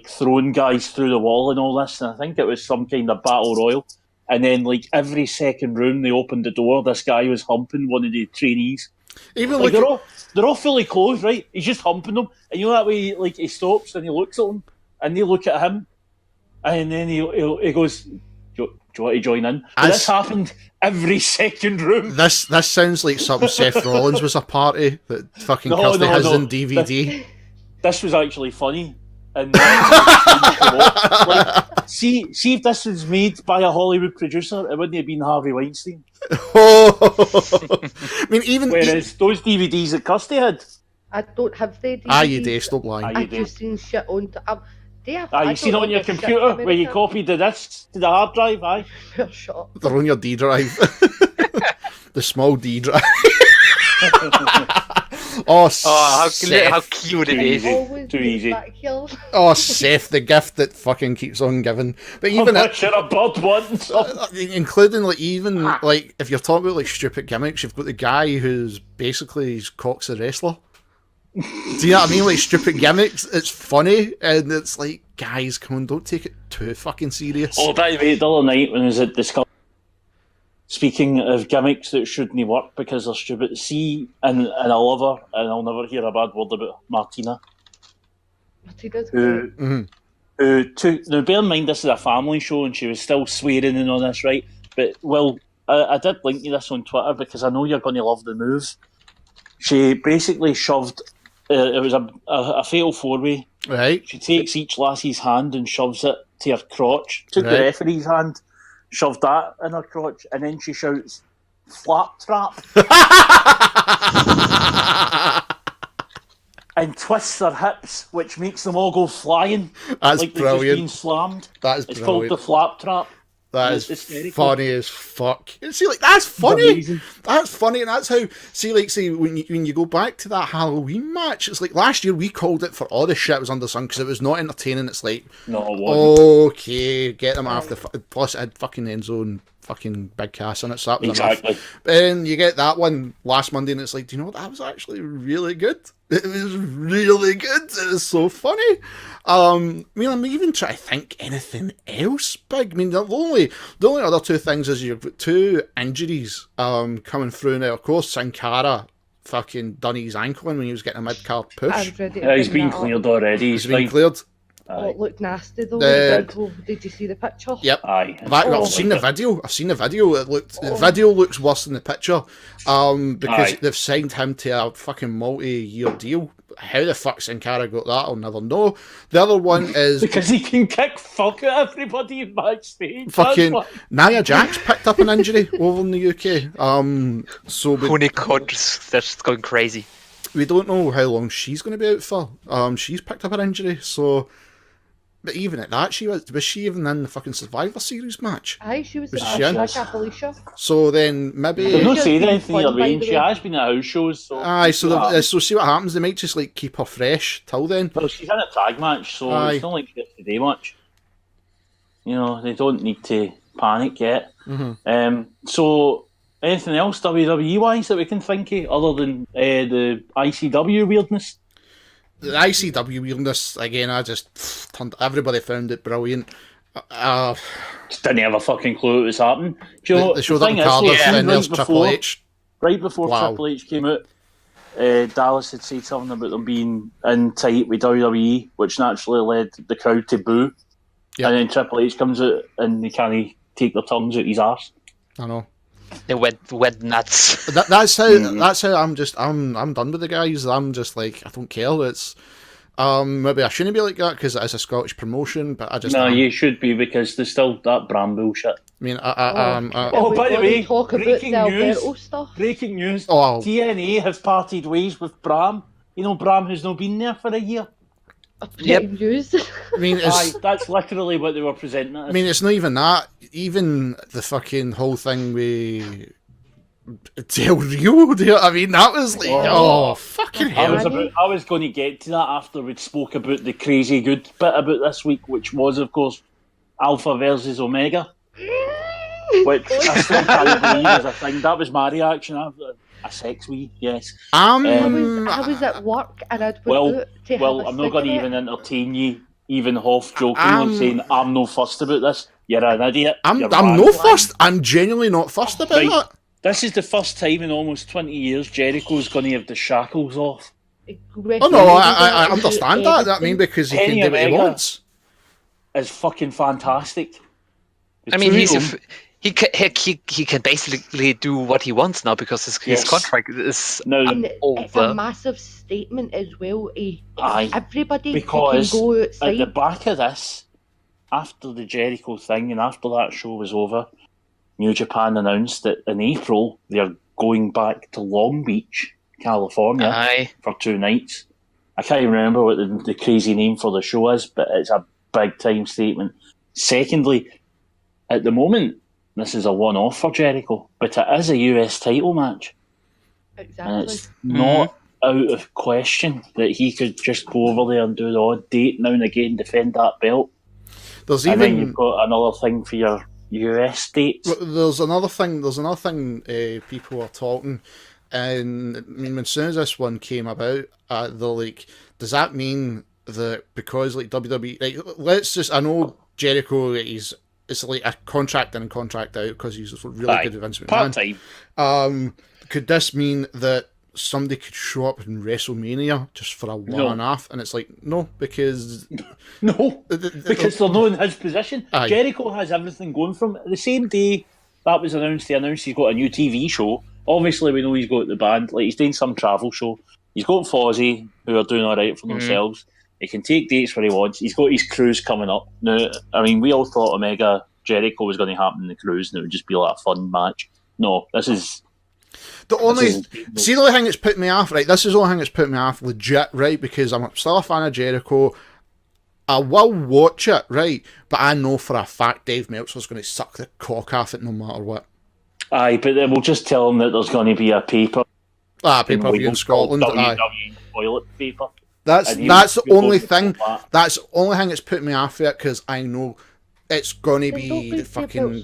throwing guys through the wall and all this. And I think it was some kind of battle royal. And then every second room they opened the door, this guy was humping one of the trainees. Even they're all fully clothed, right? He's just humping them, and you know that way, he stops and he looks at them, and they look at him. And then he goes, do you want to join in? This happened every second room. This sounds like something Seth Rollins was a party that fucking Kirsty has in DVD. This was actually funny. And see if this was made by a Hollywood producer, it wouldn't have been Harvey Weinstein. I mean, whereas those DVDs that Kirsty had, I don't have the DVDs. You do, stop lying. I've just seen shit on. you seen it on your computer where you copied the discs to the hard drive, aye? Shut up. They're on your D drive. The small D drive. how cute it is. Too easy. Oh, Seth, the gift that fucking keeps on giving. But even a bird once. Including if you're talking about stupid gimmicks, you've got the guy who's basically his cock's a wrestler. Do you know what I mean? Like stupid gimmicks. It's funny, and it's like, guys, come on, don't take it too fucking serious. Oh, by the way, the other night when I was at Discovery, speaking of gimmicks that shouldn't work because they're stupid, and I love her, and I'll never hear a bad word about Martina. Martina's great. Now, bear in mind, this is a family show, and she was still swearing in on this, right? But, well, I did link you this on Twitter because I know you're going to love the move. She basically shoved... it was a fatal four-way. Right. She takes each lassie's hand and shoves it to her crotch. Took the referee's hand, shoved that in her crotch, and then she shouts, "Flap trap!" and twists her hips, which makes them all go flying. That's like brilliant. They've just been slammed. It's brilliant. Called the flap trap. That is funny as fuck. See, like, that's funny. That's funny, and that's how. See, when you go back to that Halloween match, it's like last year we called it for all the shit was under the sun because it was not entertaining. It's like, no, it wasn't. Okay, get them off the. Plus, it had fucking Enzo and fucking Big Cass on it, so that was exactly. enough. And you get that one last Monday, and it's like, do you know what? That was actually really good. It was really good. It was so funny. I mean, I'm even trying to think anything else big. I mean, the only other two things is you've got two injuries coming through now. Of course, Sin Cara fucking done his ankle in when he was getting a mid-card push. He's been cleared already. He's been cleared. Oh, it looked nasty though. Did you see the picture? Yep. Aye. I've seen the video. The video looks worse than the picture. Because they've signed him to a fucking multi-year deal. How the fuck Sin Cara got that, I'll never know. The other one is because he can kick fuck at everybody backstage. Fucking Nia Jax picked up an injury over in the UK. So that's going crazy. We don't know how long she's going to be out for. She's picked up an injury, so. But even at that, was she even in the fucking Survivor Series match? Aye, she was she in Alicia. So then maybe. They've not said anything in the range. She has been at house shows. So aye, so see what happens. They might just like keep her fresh till then. Well, she's in a tag match, so it's not like it's today much. You know, they don't need to panic yet. Mm-hmm. So anything else WWE wise that we can think of other than the ICW weirdness? The ICW weirdness, again, everybody found it brilliant. Just didn't have a fucking clue what was happening. Do you know, they showed up in Cardiff and there's Triple H. Right before Triple H came out, Dallas had said something about them being in tight with WWE, which naturally led the crowd to boo. Yep. And then Triple H comes out and they can't take their tongues out his arse. I know. They went nuts. That's how I'm done with the guys. I'm just like, I don't care. It's maybe I shouldn't be like that because it is a Scottish promotion, but I just you should be because there's still that Bram bullshit. I mean, by the way, breaking news. TNA have parted ways with Bram. You know, Bram who's not been there for a year. Yep. I mean, that's literally what they were presenting as. I mean, it's not even that. Even the fucking whole thing with Del Rio, I mean, that was like, fucking hell. I was going to get to that after we'd spoke about the crazy good bit about this week, which was, of course, Alpha versus Omega. Which I still can't believe is a thing. That was my reaction. A sex wee, yes. I was at work and I'd I'm not going to even entertain you, even half jokingly saying I'm no fussed about this. You're an idiot. I'm no fussed. I'm genuinely not fussed about that. This is the first time in almost 20 years Jericho's going to have the shackles off. Oh no, I understand that. I mean, because he can do what he wants. Is fucking fantastic. I mean, he can basically do what he wants now because his contract is over. It's a massive statement as well. Everybody because can go outside. At the back of this, after the Jericho thing and after that show was over, New Japan announced that in April they're going back to Long Beach, California for 2 nights. I can't even remember what the crazy name for the show is, but it's a big time statement. Secondly, at the moment, this is a one-off for Jericho, but it is a US title match. Exactly. And it's not out of question that he could just go over there and do the odd date now and again, defend that belt. Then you've got another thing for your US dates. There's another thing people are talking. and I mean, as soon as this one came about, they're like, does that mean that because like WWE, like, let's just, I know Jericho, it's like a contract in and contract out because he's really good at Vince McMahon. Part-time. Could this mean that somebody could show up in WrestleMania just for a one-off? And it's like, no, because... No, because they're not in his position. Aye. Jericho has everything going from the same day that was announced. They announced he's got a new TV show. Obviously, we know he's got the band. Like, he's doing some travel show. He's got Fozzy, who are doing all right for themselves. He can take dates where he wants. He's got his cruise coming up. Now, I mean, we all thought Omega Jericho was going to happen in the cruise and it would just be like a fun match. No, this is... The only thing that's put me off, right? This is the only thing that's put me off legit, right? Because I'm still a fan of Jericho. I will watch it, right? But I know for a fact Dave Meltzer's going to suck the cock off it no matter what. Aye, but then we'll just tell him that there's going to be a pay-per-view in Scotland. WWE toilet paper. That's the only thing. That's the only thing that's put me off it, because I know it's going to be the fucking.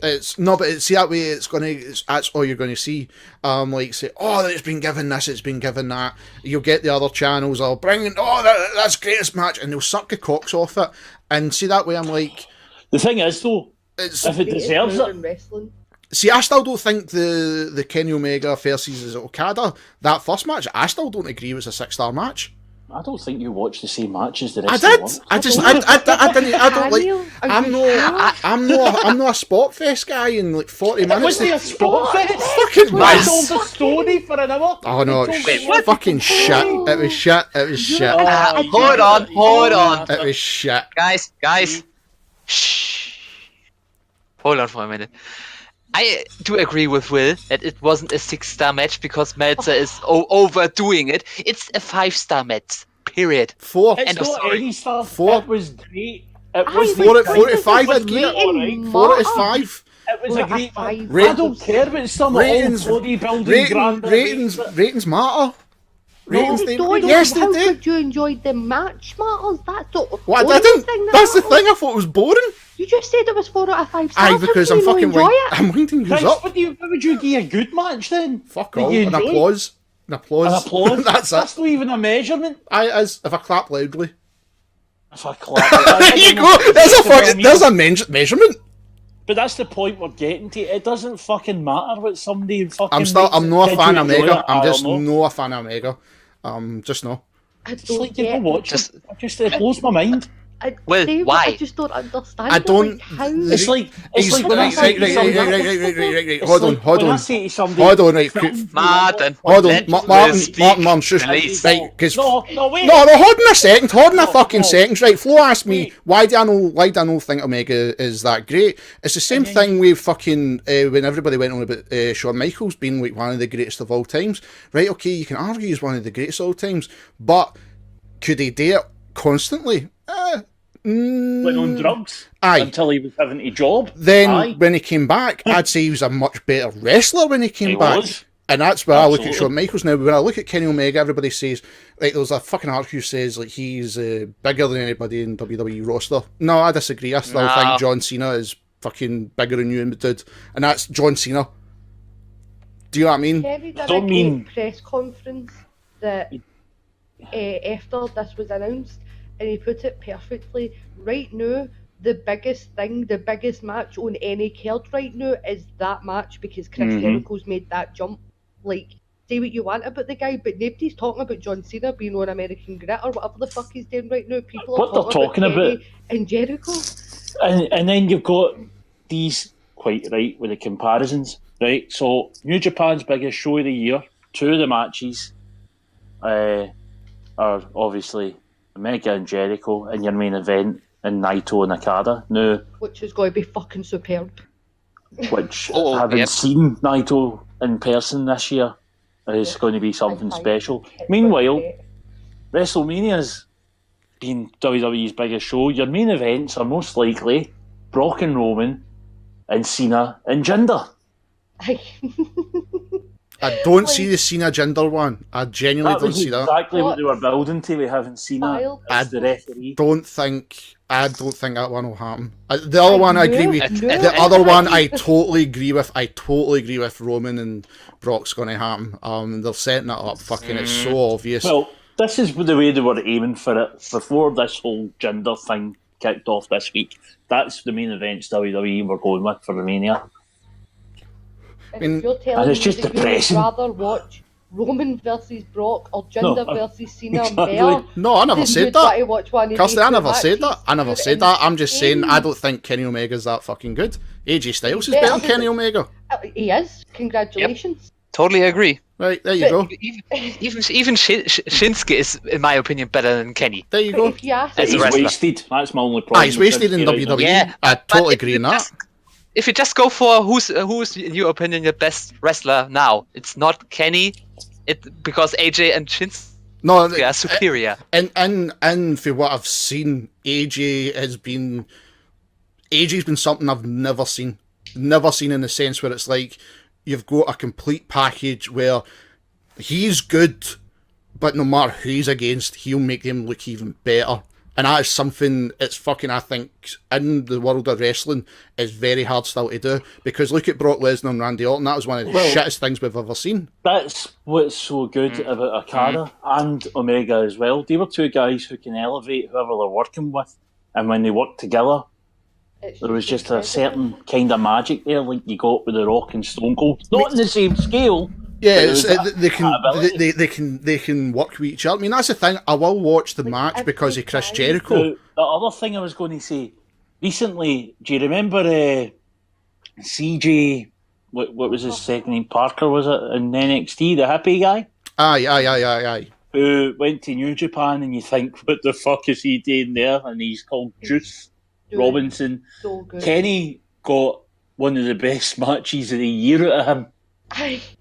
It's no, but see that way. That's all you're going to see. Like say, oh, it's been given this, it's been given that. You'll get the other channels. I'll bring in, that's greatest match, and they'll suck the cocks off it. And see that way, I'm like, the thing is though, if it deserves it. See, I still don't think the Kenny Omega versus Okada, that first match, I still don't agree it was a 6-star match. I don't think you watched the same match as the rest. I did. Of the I didn't. I don't like. I'm not a spot fest guy in like 40 minutes. Was there a spot fest? Fucking I told the story for an hour. Oh no! Fucking shit! It was shit. It was shit. Hold on. It was shit. Guys. Shh. Hold on for a minute. I do agree with Will that it wasn't a 6-star match because Meltzer is overdoing it. It's a 5-star match. Period. 4. It's not any stuff. 4. It was great. It was 4 out of 5. I'd give it 4 out of 5. It was a great match. I don't care about some bodybuilding ratings matter. Ratings, yes, they do. How could you enjoy the match matters? That's the what I didn't. That's the thing. I thought it was boring. You just said it was 4 out of 5 stars. Aye, because I'm fucking I'm winding you up. What would you give a good match then? Fuck all. An applause. An applause. That's not even a measurement. If I clap loudly. If I clap. There you go. There's a measurement. But that's the point we're getting to. It doesn't fucking matter what somebody fucking. I'm not a fan of Omega. I'm just not a fan of Omega. Just no. It's like you don't watch it. It blows my mind. Why? I just don't understand. I don't. Like, how? It's like right. Hold on. Hold on. Right. Martin. Hold on. Martin, shush. Right. Because no, wait. No, hold on a second. Hold on a fucking second. Right. Flo asked me why do I know think Omega is that great. It's the same thing with fucking when everybody went on about Shawn Michaels being like one of the greatest of all times. Right. Okay. You can argue he's one of the greatest of all times, but could he do it constantly? Went on drugs until he was having a job. Then when he came back, I'd say he was a much better wrestler when he came back. And that's where I look at Shawn Michaels now. But when I look at Kenny Omega, everybody says, like, there's a fucking article who says like he's bigger than anybody in WWE roster. No, I disagree. I still think John Cena is fucking bigger than you, dude. And that's John Cena. Do you know what I mean? Kevin did a great press conference that after this was announced. And he put it perfectly. Right now, the biggest match on any card right now is that match because Chris Jericho's made that jump. Like, say what you want about the guy, but nobody's talking about John Cena being on American Grit or whatever the fuck he's doing right now. People are talking about and Jericho. And then you've got these, quite right, with the comparisons, right? So, New Japan's biggest show of the year, 2 of the matches are obviously Omega and Jericho in your main event, and Naito and Okada. Now, which is going to be fucking superb. Which, having seen Naito in person this year, is going to be something special. Meanwhile, WrestleMania's been WWE's biggest show. Your main events are most likely Brock and Roman, and Cena and Jinder. I don't see the Cena Jinder one. I genuinely don't see that. Exactly what they were building to. We haven't seen Cena as the referee. I don't think that one will happen. The other one I agree with. The other one I totally agree with. I totally agree with. Roman and Brock's going to happen. They're setting it up. Fucking, it's so obvious. Well, this is the way they were aiming for it before this whole Jinder thing kicked off this week. That's the main events WWE were going with for Romania. If you're telling me just that depressing. you'd rather watch Roman versus Brock or Jinder versus Cena exactly. and Bear, No, I never said that. Kirsty, I never said that. I never said that. I'm just saying I don't think Kenny Omega's that fucking good. AJ Styles is better than Kenny Omega. He is. Congratulations. Yep. Totally agree. Right, there you go. Even Shinsuke is, in my opinion, better than Kenny. There you go. He's wasted. That's my only problem. He's wasted in WWE. Yeah, I totally agree on that. If you just go for who's in your opinion the best wrestler now, it's not Kenny, because AJ and Shinsuke are superior. And for what I've seen, AJ's been something I've never seen in the sense where it's like you've got a complete package where he's good, but no matter who he's against, he'll make them look even better. And that is something it's fucking, I think, in the world of wrestling, is very hard still to do. Because look at Brock Lesnar and Randy Orton, that was one of the shittest things we've ever seen. That's what's so good about Okada and Omega as well. They were two guys who can elevate whoever they're working with. And when they work together, there was just a certain kind of magic there, like you got with The Rock and Stone Cold. Not on the same scale. Yeah, they can work with each other. I mean, that's the thing. I will watch the match because of Chris Jericho. Now, the other thing I was going to say, recently, do you remember CJ, what was his second name, Parker, was it, in NXT, the hippie guy? Aye. Who went to New Japan, and you think, what the fuck is he doing there? And he's called Juice Robinson. So good. Kenny got one of the best matches of the year out of him.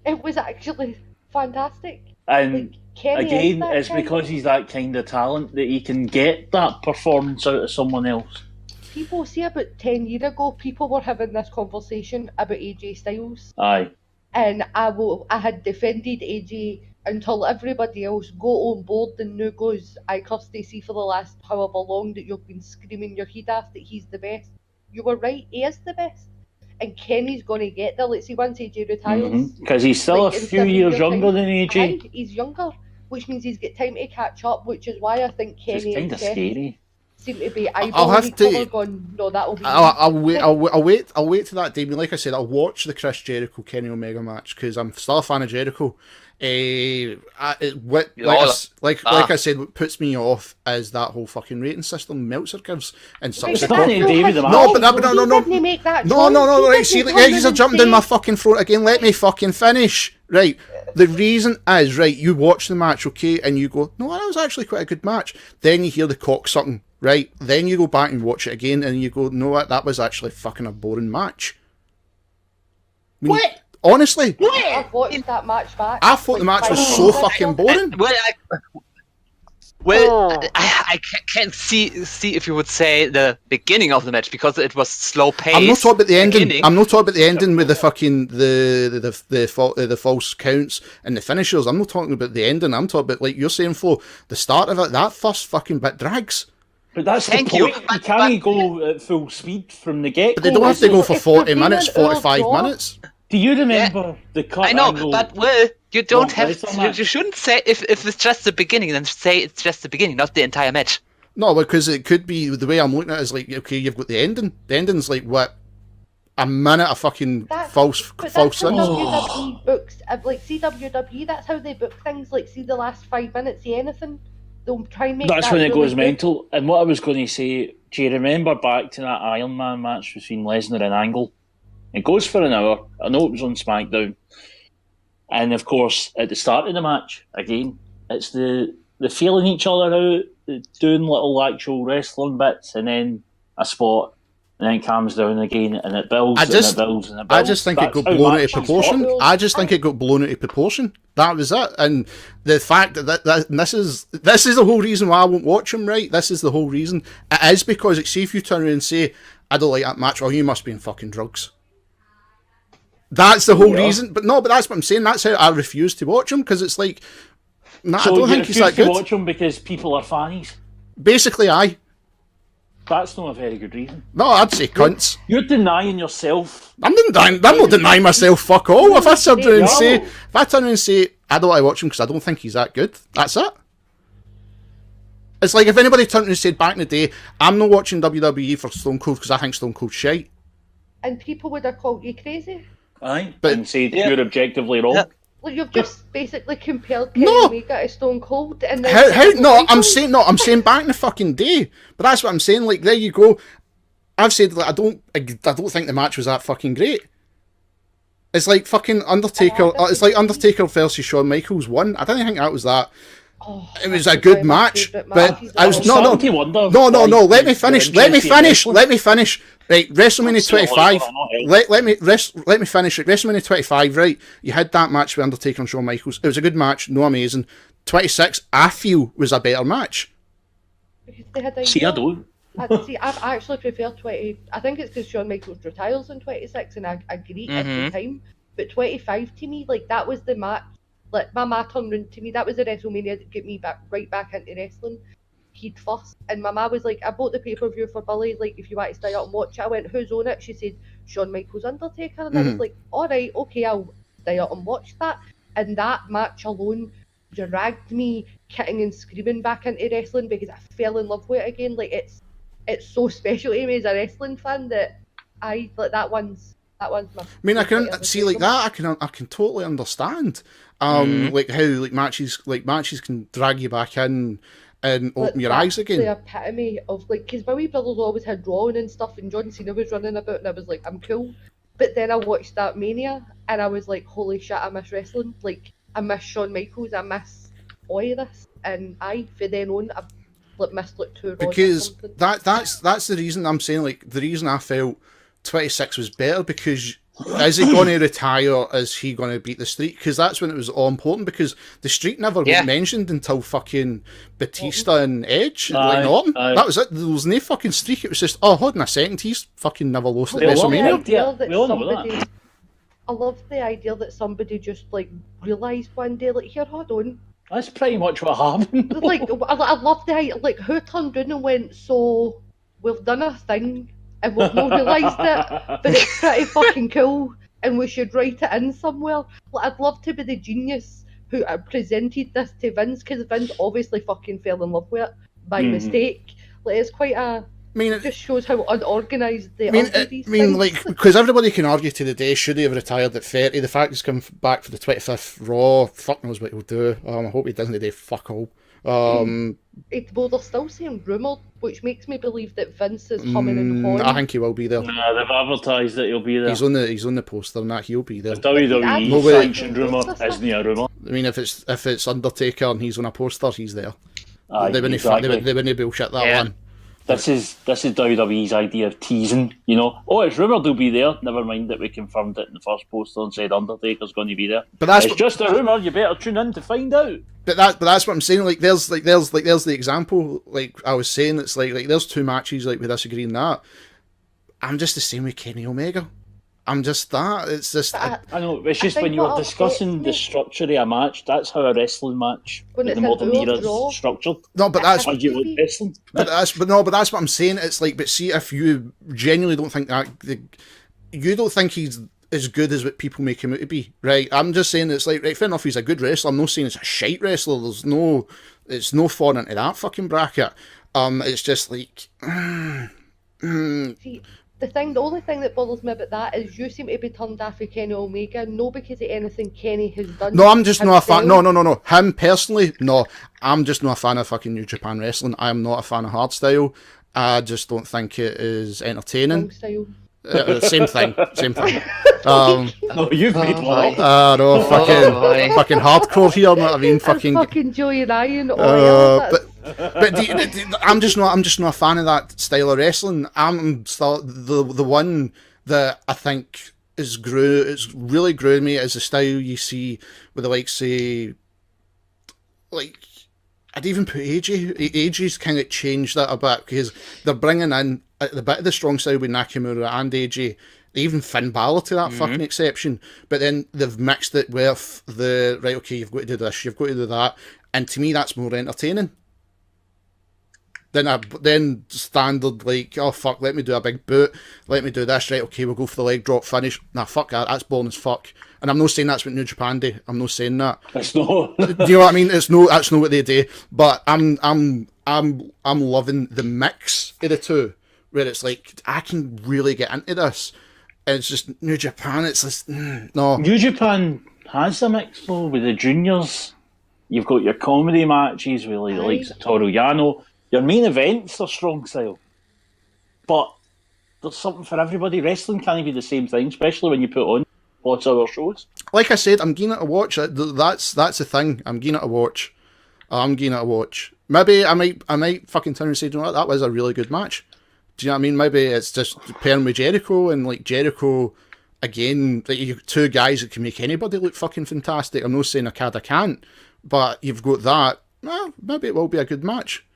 It was actually fantastic. And Kenny again, it's because he's that kind of talent that he can get that performance out of someone else. People see about 10 years ago, people were having this conversation about AJ Styles. Aye. And I had defended AJ until everybody else got on board and now goes, I Kirsty, see for the last however long that you've been screaming your head off that he's the best. You were right, he is the best. And Kenny's going to get there. Let's see, once AJ retires. Because he's still a few years younger than AJ. He's younger, which means he's got time to catch up, which is why I think Kenny and Seth seem to be eyeballing each other going, no, that'll be I'll wait to that day. I mean, like I said, I'll watch the Chris Jericho Kenny Omega match because I'm still a fan of Jericho. Like I said, what puts me off is that whole fucking rating system Meltzer gives and subsequent. No, right. See, you are jumping down my fucking throat again. Let me fucking finish. Right. The reason is, right, you watch the match, okay, and you go, no, that was actually quite a good match. Then you hear the cocksucking, right? Then you go back and watch it again, and you go, no, that was actually fucking a boring match. What? Honestly, I've watched that match back. I thought the match was so fucking boring. I can't see if you would say the beginning of the match because it was slow paced. I'm not talking about the ending. I'm not talking about the ending with the fucking the false counts and the finishers. I'm not talking about the ending. I'm talking about, like you're saying, Flo, the start of it. That first fucking bit drags. But that's the point. You can't go at full speed from the get-go. But they don't have to go for 40 minutes, 45 minutes. Do you remember the cut? I know, angle? but you don't have. You shouldn't say if it's just the beginning, then say it's just the beginning, not the entire match. No, because it could be the way I'm looking at it is like, okay, you've got the ending. The ending's like what, a minute of fucking false thing. WWE books, like CWW, that's how they book things. Like, see the last 5 minutes of anything, they'll try and make. That's when it goes mental. And what I was going to say, do you remember back to that Iron Man match between Lesnar and Angle? It goes for an hour. I know it was on SmackDown. And of course, at the start of the match, again, it's the feeling each other out, doing little actual wrestling bits, and then a spot, and then it calms down again, and it builds, and it builds. I just think it got blown out of proportion. That was it. And the fact that this is the whole reason why I won't watch him, right? This is the whole reason. It is because, see, if you turn around and say, I don't like that match, well, you must be in fucking drugs. That's the whole reason. But that's what I'm saying. That's how I refuse to watch him, because it's like, I don't think he's that good. So you refuse to watch him because people are fannies? Basically, aye. That's not a very good reason. No, I'd say cunts. You're denying yourself. I'm not denying myself. Fuck all. If I turn around and say, I don't want to watch him because I don't think he's that good, that's it. It's like if anybody turned and said back in the day, I'm not watching WWE for Stone Cold because I think Stone Cold's shite. And people would have called you crazy. Aye, and said you're objectively wrong. Well, you've just basically compared Kenny Omega to Stone Cold, and then I'm saying back in the fucking day. But that's what I'm saying. Like, there you go. I've said that I don't think the match was that fucking great. It's like fucking Undertaker. It's like Undertaker versus Shawn Michaels 1. I didn't think that was that. It was a good match, but I was no. Let me finish. Right, WrestleMania 25. Let me finish. At WrestleMania 25, right? You had that match with Undertaker and Shawn Michaels. It was a good match, no amazing. 26, I feel, was a better match. See, I don't. I actually prefer 20. I think it's because Shawn Michaels retires in 26, and I agree at the time. But 25 to me, like, that was the match. Like, my ma turned round to me, that was the WrestleMania that got me right back into wrestling. He'd first, and my ma was like, I bought the pay-per-view for Billy, like, if you want to stay up and watch it. I went, who's on it? She said, Shawn Michaels Undertaker, and I was like, alright, okay, I'll stay up and watch that. And that match alone dragged me kicking and screaming back into wrestling because I fell in love with it again. Like, it's so special to me as a wrestling fan that that one's my I can see like that. I can totally understand. Like how matches can drag you back in and open your eyes again. The epitome of, like, because my wee brothers always had drawing and stuff, and John Cena was running about, and I was like, I'm cool. But then I watched that Mania, and I was like, holy shit, I miss wrestling. Like, I miss Shawn Michaels, I miss all of this, and for then on, I've missed like 2 Raws. Because that's the reason I'm saying, like, the reason I felt 26 was better, because is he going to retire? Is he going to beat the streak? Because that's when it was all important, because the streak never got mentioned until fucking Batista and Edge, like Norton. That was it. There was no fucking streak. It was just, hold on a second, he's fucking never lost at WrestleMania. I love the idea that somebody just, like, realised one day, like, here, hold on. That's pretty much what happened. Like, I love the idea, like, who turned around and went, so, we've done a thing, and we've not realised it, but it's pretty fucking cool, and we should write it in somewhere. Like, I'd love to be the genius who presented this to Vince, because Vince obviously fucking fell in love with it by mistake. Like, it's quite it just shows how unorganised they are. Like, because everybody can argue to the day, should he have retired at 30? The fact he's come back for the 25th Raw, fuck knows what he'll do. I hope he doesn't do fuck all. Well, they're still saying rumoured, which makes me believe that Vince is humming and hawing. I think he will be there. Nah, they've advertised that he'll be there. He's on the poster and that, he'll be there. The WWE sanctioned rumour isn't a rumour. I mean, if it's Undertaker and he's on a poster, he's there. They wouldn't bullshit that one. This is WWE's idea of teasing, you know. Oh, it's rumoured he'll be there. Never mind that we confirmed it in the first poster and said Undertaker's going to be there. But it's just a rumour. You better tune in to find out. But that's what I'm saying. Like, there's the example. Like I was saying, it's like there's 2 matches like we disagree on that. I'm just the same with Kenny Omega. I'm just that. It's just. I know. It's just when you're discussing the structure of a match, that's how a wrestling match in the modern era is structured. No, but that's how you like wrestling. But that's what I'm saying. It's like, but see, if you genuinely don't think that, you don't think he's as good as what people make him out to be, right? I'm just saying it's like, right, fair enough, he's a good wrestler. I'm not saying it's a shite wrestler. It's no falling into that fucking bracket. It's just like. See, the only thing that bothers me about that is you seem to be turned off with Kenny Omega, no because of anything Kenny has done. No, I'm just not a fan. No. Him personally, no. I'm just not a fan of fucking New Japan Wrestling. I am not a fan of hardstyle. I just don't think it is entertaining. Same thing. No, you've made one. No, fucking hardcore here. Know what I mean? Fucking Joey Ryan. But I'm just not a fan of that style of wrestling. I'm still the one that I think it's really grew me is the style you see with the likes, say, like, I'd even put AJ. AJ's kind of changed that a bit because they're bringing in the bit of the strong style with Nakamura and AJ, Even Finn Balor to that fucking exception. But then they've mixed it with the, right, okay, you've got to do this, you've got to do that. And to me, that's more entertaining. Then standard, like, oh fuck, let me do a big boot, let me do this, right, okay, we'll go for the leg drop finish. Nah, fuck that, that's boring as fuck. And I'm not saying that's what New Japan do. I'm not saying that. It's not. Do you know what I mean? That's not what they do. But I'm loving the mix of the two, where it's like I can really get into this. And it's just New Japan. It's just no. New Japan has a mix though with the juniors. You've got your comedy matches with like the likes of Toru Yano. Your main events are strong style, but there's something for everybody. Wrestling can't be the same thing, especially when you put on lots of other shows. Like I said, I'm keen to watch. That's the thing. I'm keen to watch. Maybe I might fucking turn and say, you know what, that was a really good match. Do you know what I mean? Maybe it's just pairing with Jericho, and like Jericho again, like you two guys that can make anybody look fucking fantastic. I'm not saying Okada can't, but you've got that. Well, maybe it will be a good match.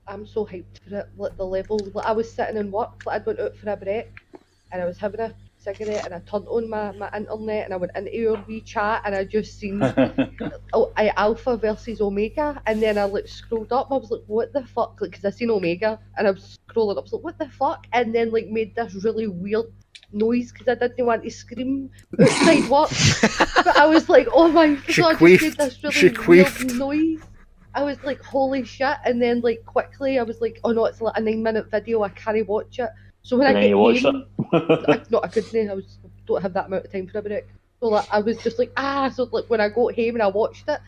I'm so hyped for it, like the level. Like, I was sitting in work, like I'd went out for a break, and I was having a cigarette, and I turned on my internet, and I went into your wee chat, and I just seen Alpha versus Omega, and then I like scrolled up, I was like, what the fuck, like, because I seen Omega, and I was scrolling up, I was like, what the fuck, and then like made this really weird noise, because I didn't want to scream outside work, but I was like, oh my god, I just made this really weird noise. I was like, holy shit, and then like quickly I was like, oh no, it's like a 9-minute video, I can't watch it. So when I get home, I couldn't, don't have that amount of time for a break. So like, I was just like, so like when I got home and I watched it,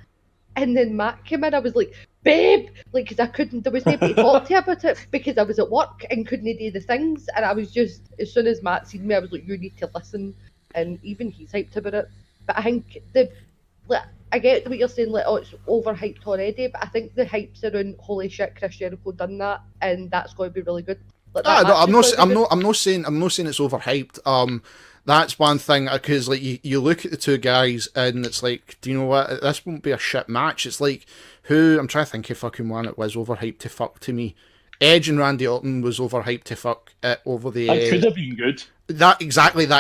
and then Matt came in, I was like, babe, like, because I couldn't, there was nobody to talk to about it, because I was at work and couldn't do the things, and I was just, as soon as Matt seen me, I was like, you need to listen, and even he's hyped about it. But I think I get what you're saying, like, oh, it's overhyped already, but I think the hype's around, holy shit, Chris Jericho done that, and that's going to be really good. Like, no, I'm not saying it's overhyped. That's one thing, because like you look at the two guys and it's like, do you know what? This won't be a shit match. It's like I'm trying to think of fucking one it was overhyped to fuck to me. Edge and Randy Orton was overhyped to fuck over the. That could have been good. That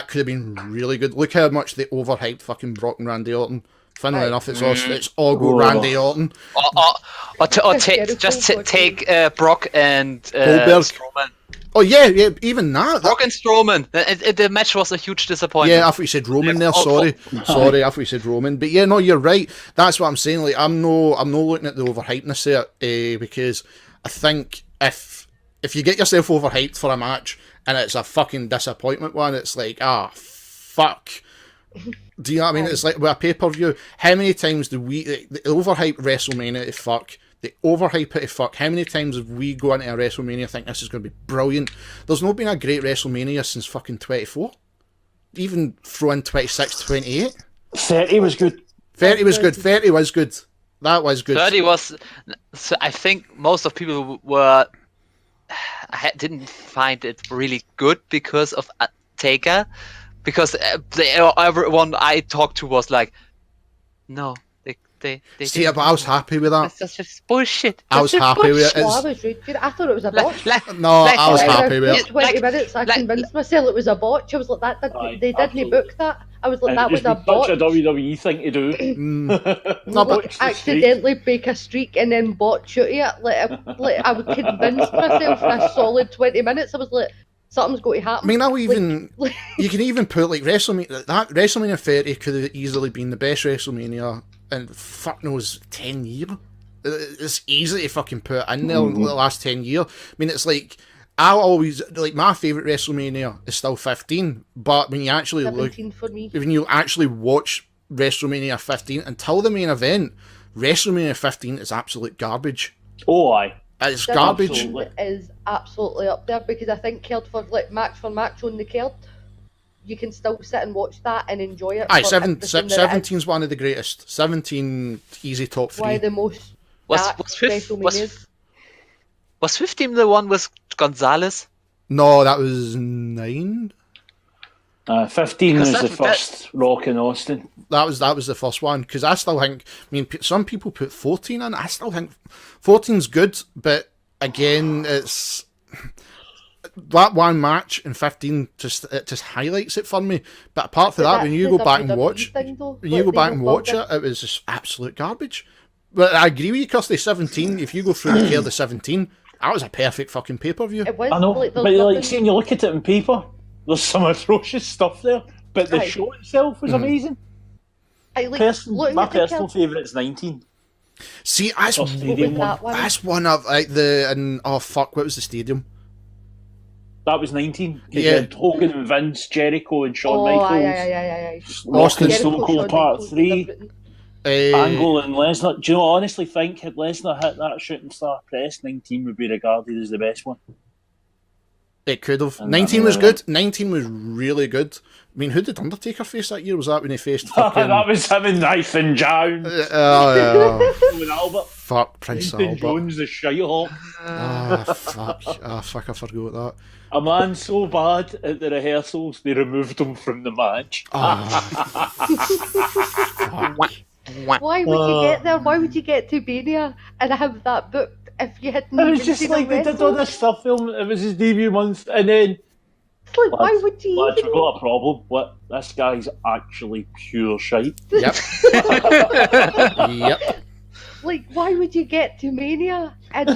could have been really good. Look how much they overhyped fucking Brock and Randy Orton. Funnily enough, it's all go Randy Orton. Take Brock and Strowman. Oh yeah, even that. Brock and Strowman. The match was a huge disappointment. Yeah, I thought you said Roman there. Sorry, I thought you said Roman. But yeah, no, you're right. That's what I'm saying. Like, I'm no looking at the overhypeness there, because I think if you get yourself overhyped for a match and it's a fucking disappointment one, it's like, fuck. Do you know what I mean? It's like with a pay-per-view. How many times do we the overhype WrestleMania to fuck? The overhype it to fuck. How many times have we gone into a WrestleMania think this is going to be brilliant? There's not been a great WrestleMania since fucking 24. Even throw in 26, 28. 30 was good. 30 was good. 30 was good. That was good. 30 was. So I think most of people were. Didn't find it really good because of Taker. Because everyone I talked to was like, no, they see, but I was happy with that. That's just bullshit. I was happy with it. I was rude. I thought it was a botch. I was happy with it. 20 minutes, I convinced myself it was a botch. I was like, they didn't book that. I was like, that was a botch. Such a WWE thing to do. No, but accidentally break a streak and then botch out of it. Like I would convince myself for a solid 20 minutes. I was like, something's going to happen. I mean, you can even put like WrestleMania. That WrestleMania 30 could have easily been the best WrestleMania in fuck knows 10 years. It's easy to fucking put in there in the last 10 years. I mean, it's like I always like my favourite WrestleMania is still 15, but when you actually when you actually watch WrestleMania 15 until the main event, WrestleMania 15 is absolute garbage. Oh, aye. It's garbage. It is absolutely up there, because I think cared for like match for match on the card, you can still sit and watch that and enjoy it. Aye, 17's one of the greatest. 17 easy top 3. Why the most was 15 the one with Gonzalez? No, that was 9. 15 was the first Rock in Austin. That was the first one, because I still think, I mean, some people put 14 in. I still think 14's good, but again, it's that one match in 15 just highlights it for me. But apart from that, when you go back and watch, it was just absolute garbage. But I agree with you, Kirsty. 17. If you go through the care of the 17, that was a perfect fucking pay-per-view. It was. I know, but seeing you look at it on paper, there's some atrocious stuff there. But the show itself was amazing. My personal favourite's 19. See, that's one of what was the stadium? That was 19. You had Hogan and Vince, Jericho and Shawn Michaels. Austin Stone Cold Part 3. Angle and Lesnar. Do you know, I honestly think had Lesnar hit that shooting star press, 19 would be regarded as the best one. It could have. 19 was good. 19 was really good. I mean, who did Undertaker face that year? Was that when he faced fucking... That was him and Nathan Jones. Albert. Fuck, Prince Nathan Albert. Jones, the shite-hawk. Fuck, I forgot that. A man so bad at the rehearsals, they removed him from the match. Why would you get there? Why would you get to Mania and have that booked if you hadn't even seen him wrestle? It was just like they did all this stuff film. It was his debut month, and then... It's like, why would you even... We've got a problem. What? This guy's actually pure shite. Yep. Yep. Like, why would you get to Mania and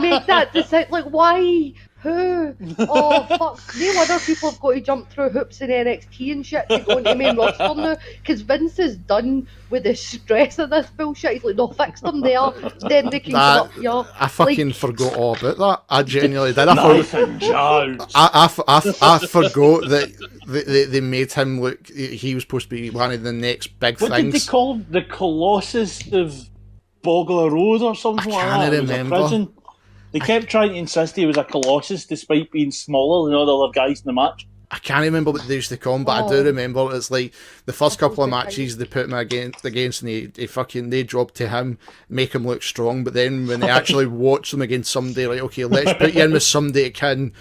make that decision? Like, why? Who? Oh, fuck. No other people have got to jump through hoops in NXT and shit to go into main roster now, because Vince is done with the stress of this bullshit. He's like, no, fix them there, then they can come up here. I fucking forgot all about that. I genuinely did. I forgot that they made him look, he was supposed to be one of the next big things. What did they call him? The Colossus of Bogler Road or something like that? I can't remember. They kept trying to insist he was a Colossus despite being smaller than all the other guys in the match. I can't remember what they used to call him, but I do remember it's like the first couple of matches they put him against and they job to him, make him look strong, but then when they actually watch them against somebody, like, okay, let's put you in with somebody that can,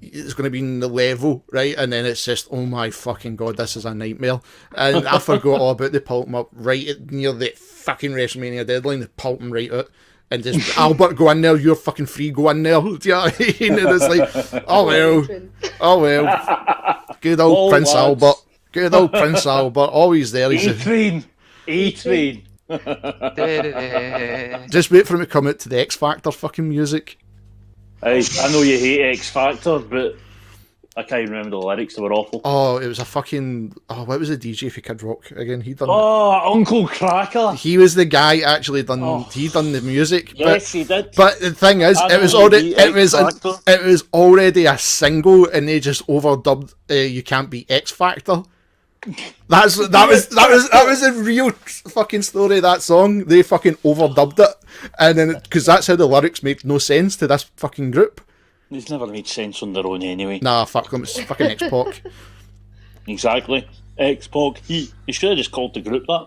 it's going to be in the level, right? And then it's just, oh my fucking god, this is a nightmare. And I forgot all about they pulled him up right near the fucking WrestleMania deadline, they pulled him right out. And just, Albert, go in there, you're fucking free, go in there. Do you know what I mean? And it's like, oh well. Good old Prince lads. Albert. Good old Prince Albert, always there. A-Train. Just wait for him to come out to the X Factor fucking music. I know you hate X Factor, but I can't remember the lyrics, they were awful. Oh, it was a fucking... Oh, what was the DJ for Kid Rock again? He done... Oh, Uncle Cracker! He was the guy actually done... Oh. He done the music. Yes, he did. But the thing is, it was already a single, and they just overdubbed "You Can't Beat X Factor." That was a real fucking story. That song, they fucking overdubbed it, and then because that's how the lyrics made no sense to this fucking group. It's never made sense on their own anyway. Nah, fuck them. It's fucking X-Pac. Exactly. X-Pac Heat. You should have just called the group that.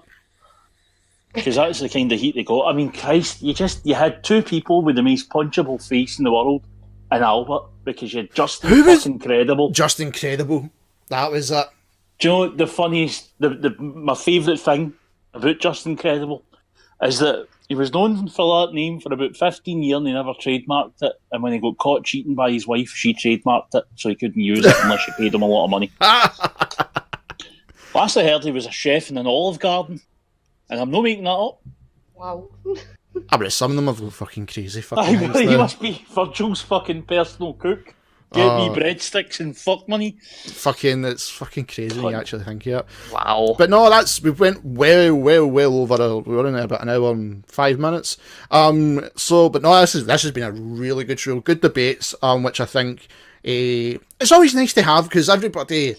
Because that's the kind of heat they got. I mean, Christ, you had two people with the most punchable face in the world, and Albert, because you had Justin Incredible. Just Incredible. That was it. Do you know the funniest, my favourite thing about Justin Incredible is that he was known for that name for about 15 years and he never trademarked it. And when he got caught cheating by his wife, she trademarked it, so he couldn't use it unless she paid him a lot of money. Last I heard, he was a chef in an Olive Garden. And I'm not making that up. Wow. But some of them are fucking crazy. He must be Virgil's fucking personal cook. Get me breadsticks and fuck money. It's fucking crazy when you actually think of it. Wow. But no, we went well over. We were in about an hour and 5 minutes. But no, this has been a really good show. Good debates, which I think it's always nice to have because everybody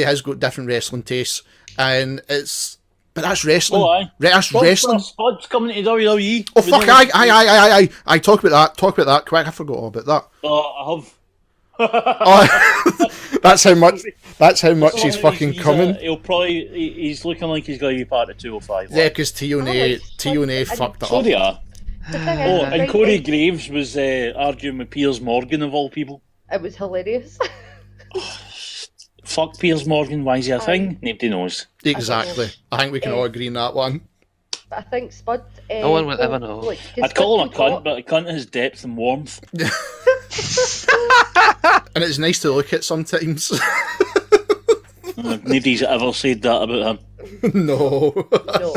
has got different wrestling tastes, and but that's wrestling. Oh, aye. That's wrestling. Spud's coming to WWE. Oh fuck! I talk about that. Quick, I forgot all about that. I have. That's how much he's fucking coming. He's looking like he's going to be part of 205. Yeah, because TNA fucked it up. So they are. And Corey Graves was arguing with Piers Morgan of all people. It was hilarious. Fuck Piers Morgan, why is he a thing? Nobody knows. Exactly. I think we can all agree on that one. But I think Spud... no one will ever know. I'd call him a cunt, but a cunt has depth and warmth. And it's nice to look at sometimes. Nobody's ever said that about him. No. No.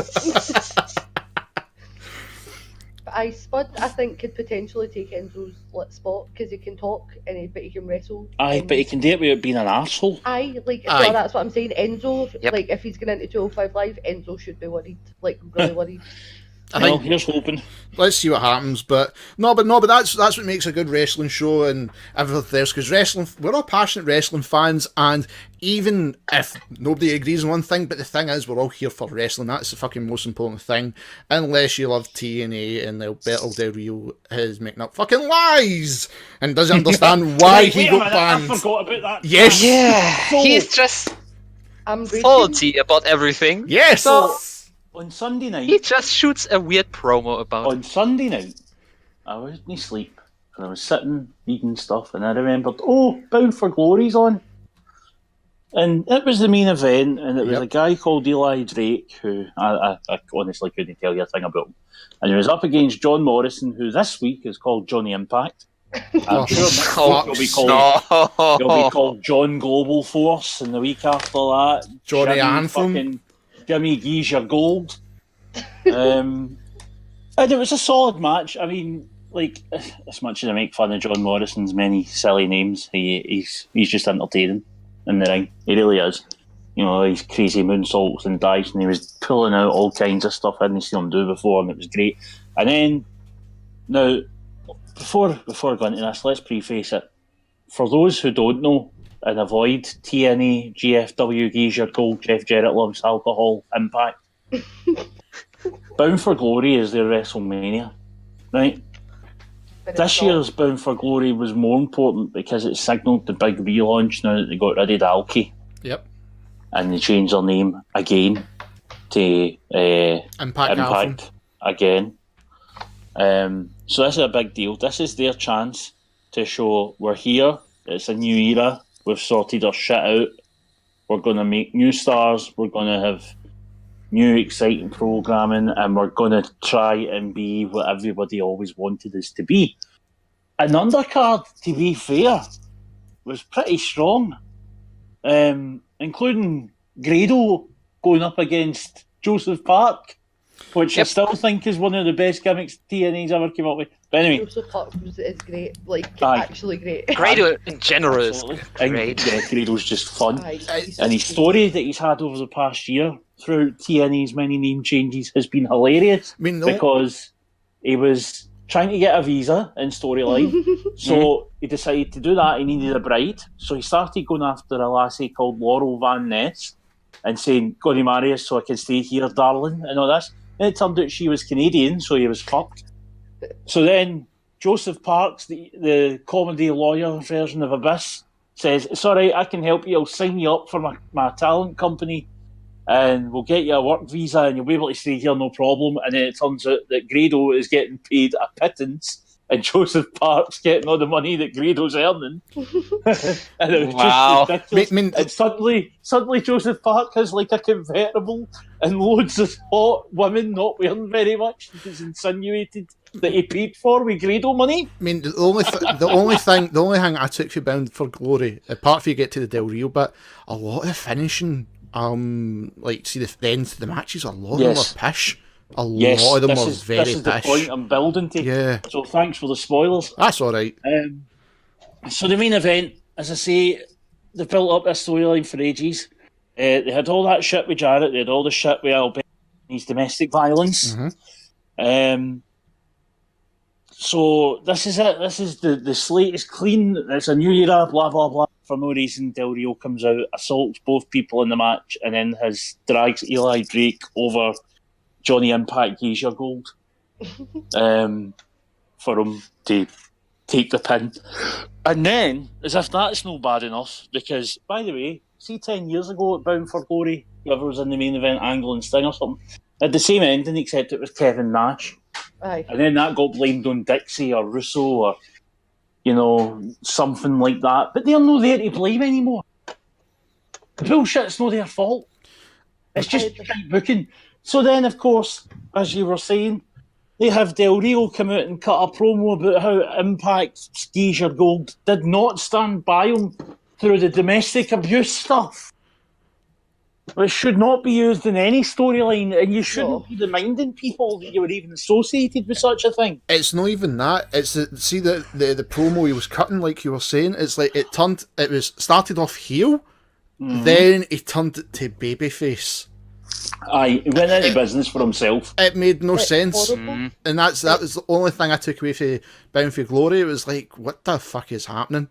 But Spud, I think, could potentially take Enzo's spot because he can talk but he can wrestle. Aye, but he can do it without being an arsehole. Aye, Aye. well, that's what I'm saying. Enzo, like, if he's going into 205 Live, Enzo should be worried. Like, really worried. Well, here's hoping. Let's see what happens, but that's what makes a good wrestling show and everything else. Because wrestling, we're all passionate wrestling fans, and even if nobody agrees on one thing, but the thing is, we're all here for wrestling. That's the fucking most important thing. Unless you love TNA and Alberto Del Rio is making up fucking lies and doesn't understand why he got banned. I forgot about that. Yes, He's just I'm salty about everything. Yes. So on Sunday night, he just shoots a weird promo about it. On Sunday night, I was in sleep and I was sitting reading stuff, and I remembered, Bound for Glory's on, and it was the main event, and it was a guy called Eli Drake who I honestly couldn't tell you a thing about him, and he was up against John Morrison, who this week is called Johnny Impact. I'm sure next week he'll be called John Global Force, and the week after that, Johnny Anthem. Jimmy Geezer Gold. And it was a solid match. I mean, like, as much as I make fun of John Morrison's many silly names, he's just entertaining in the ring. He really is. You know, his crazy moonsaults and dives, and he was pulling out all kinds of stuff I hadn't seen him do before, and it was great. And then, now, before going into this, let's preface it. For those who don't know, and avoid TNA, GFW, Geezer Gold, Jeff Jarrett loves alcohol, Impact. Bound for Glory is their WrestleMania, right? This year's Bound for Glory was more important because it signalled the big relaunch now that they got rid of Dalkey. Yep. And they changed their name again to Impact again. So this is a big deal. This is their chance to show we're here. It's a new era. We've sorted our shit out. We're going to make new stars. We're going to have new exciting programming, and we're going to try and be what everybody always wanted us to be. An undercard, to be fair, was pretty strong, including Grado going up against Joseph Park, which I still think is one of the best gimmicks TNA's ever came up with. But anyway, Joseph Park is great, actually great. Grado in general is great. Grado's just fun. And his story that he's had over the past year through TNA's many name changes has been hilarious. Because he was trying to get a visa in storyline, so he decided to do that. He needed a bride, so he started going after a lassie called Laurel Van Ness and saying, "Go to marry us so I can stay here, darling," and all this. And it turned out she was Canadian, so he was fucked. So then Joseph Parks, the comedy lawyer version of Abyss, says, "It's all right, I can help you. I'll sign you up for my talent company, and we'll get you a work visa, and you'll be able to stay here, no problem." And then it turns out that Grado is getting paid a pittance, and Joseph Parks getting all the money that Grado's earning. And it was just ridiculous. And suddenly Joseph Park has like a convertible and loads of hot women not wearing very much. It's insinuated that he paid for with Grado money. I mean, the only thing I took for Bound for Glory, apart from you get to the Del Rio bit, a lot of finishing, see the ends of the matches, a lot of them were pish. A lot of them were very pish. This is the point I'm building to. Yeah. So thanks for the spoilers. That's all right. So the main event, as I say, they built up this storyline for ages. They had all that shit with Jarrett. They had all the shit with Alberto, his domestic violence. So this is it. This is the slate is clean. It's a new era. Blah blah blah. For no reason, Del Rio comes out, assaults both people in the match, and then drags Eli Drake over Johnny Impact Geezer Gold for him to take the pin. And then, as if that's no bad enough, because, by the way, see 10 years ago at Bound for Glory, whoever was in the main event, Angle and Sting or something, had the same ending except it was Kevin Nash. Aye. And then that got blamed on Dixie or Russo or, something like that. But they're not there to blame anymore. The bullshit's not their fault. It's just booking. So then, of course, as you were saying, they have Del Rio come out and cut a promo about how Impact Skeezer Gold did not stand by him through the domestic abuse stuff. It should not be used in any storyline, and you shouldn't be reminding people that you were even associated with such a thing. It's not even that. It's the promo he was cutting, like you were saying. It's like it started off heel, then he turned it to babyface. Aye, he went into business for himself. It made no sense, and that was the only thing I took away from Bound for Glory. It was like, what the fuck is happening?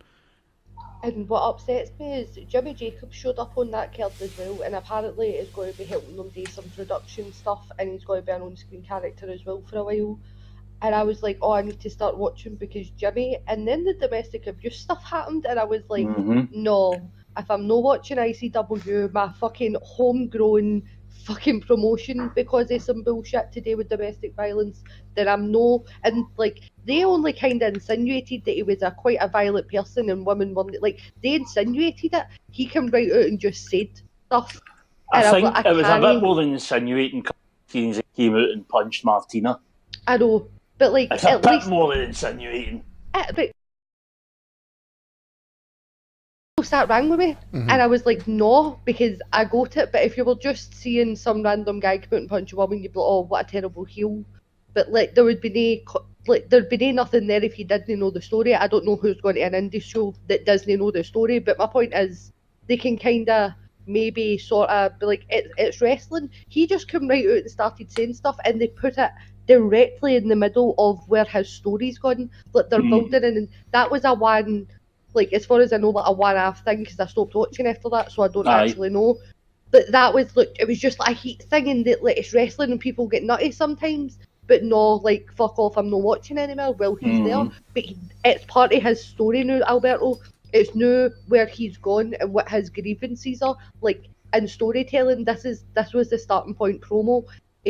And what upsets me is Jimmy Jacobs showed up on that card as well, and apparently is going to be helping them do some production stuff, and he's going to be an on-screen character as well for a while. And I was like, oh, I need to start watching because Jimmy. And then the domestic abuse stuff happened, and I was like, no, if I'm not watching ICW, my fucking homegrown fucking promotion because of some bullshit to do with domestic violence, then I'm no. And like they only kind of insinuated that he was quite a violent person and women weren't, like they insinuated it. He came right out and just said stuff. I think it was a bit more than insinuating. He came out and punched Martina. I know, but like it's a bit more than insinuating. But that rang with me, and I was like, no, because I got it. But if you were just seeing some random guy come out and punch a woman, you'd be like, oh, what a terrible heel. But like, there'd be nothing there if you didn't know the story. I don't know who's going to an indie show that doesn't know the story. But my point is, they can kind of maybe sort of be like, it's wrestling. He just came right out and started saying stuff, and they put it directly in the middle of where his story's gone. Like they're building, and that was a one. Like, as far as I know, like a one-off thing, because I stopped watching after that, so I don't actually know. But that was, look, it was just like I keep thinking that like it's wrestling and people get nutty sometimes, but no, like, fuck off, I'm not watching anymore. Well, he's there, but it's part of his story now, Alberto. It's now where he's gone and what his grievances are. Like, in storytelling, this was the starting point promo,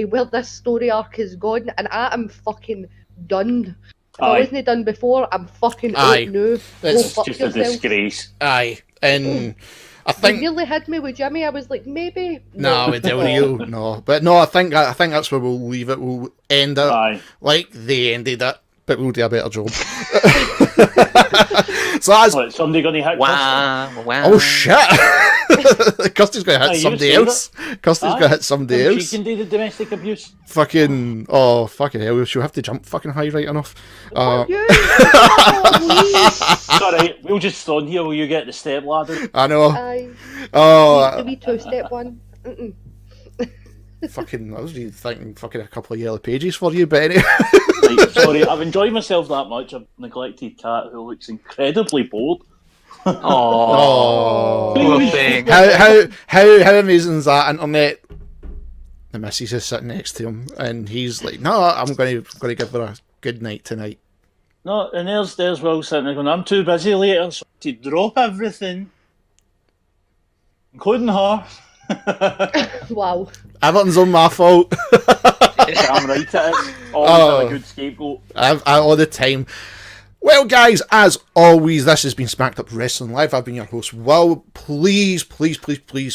where this story arc is gone, and I am fucking done. If I wasn't done before, I'm fucking out now. It's just a disgrace. Aye, and I think you nearly had me with Jimmy. I was like, maybe. No, with Del Rio, no. But no, I think that's where we'll leave it. We'll end it like they ended it, but we'll do a better job. So that's somebody going to hit Kirsty? Oh shit! Kirsty's going to hit somebody else. Kirsty's going to hit somebody else. She can do the domestic abuse. Fucking hell! She'll have to jump fucking high right enough. Sorry, we'll just on here. Will you get the step ladder? I know. The wee 2-step one. Fucking, I was really thinking fucking a couple of yellow pages for you, but anyway. Right, sorry, I've enjoyed myself that much. I've neglected Cat, who looks incredibly bored. Oh, poor thing. How amazing is that? Internet. The missus is sitting next to him, and he's like, "No, I'm going to give her a good night tonight." No, and there's Will sitting there going, "I'm too busy later so to drop everything, including her." Wow. Everything's on my fault. I'm right, it is. Always a good scapegoat. All the time. Well, guys, as always, this has been Smacked Up Wrestling Live. I've been your host, Will. Please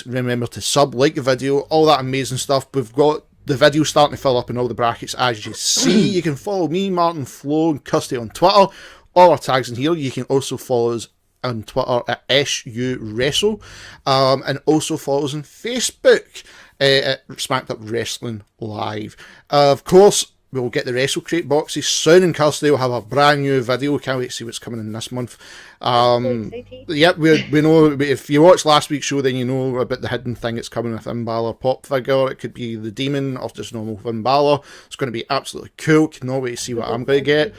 remember to like the video, all that amazing stuff. We've got the video starting to fill up in all the brackets, as you see. You can follow me, Martin, Flo, and Kirsty on Twitter. All our tags in here. You can also follow us on Twitter at SUWrestle, and also follow us on Facebook at Smacked Up Wrestling Live. Of course, we'll get the Wrestle Crate boxes soon, and Kirsty will have a brand new video. Can't wait to see what's coming in this month. Yep, we know, if you watched last week's show, then you know about the hidden thing that's coming with Finn Balor pop figure. It could be the Demon or just normal Finn Balor. It's going to be absolutely cool. Cannot wait to see what I'm going to get.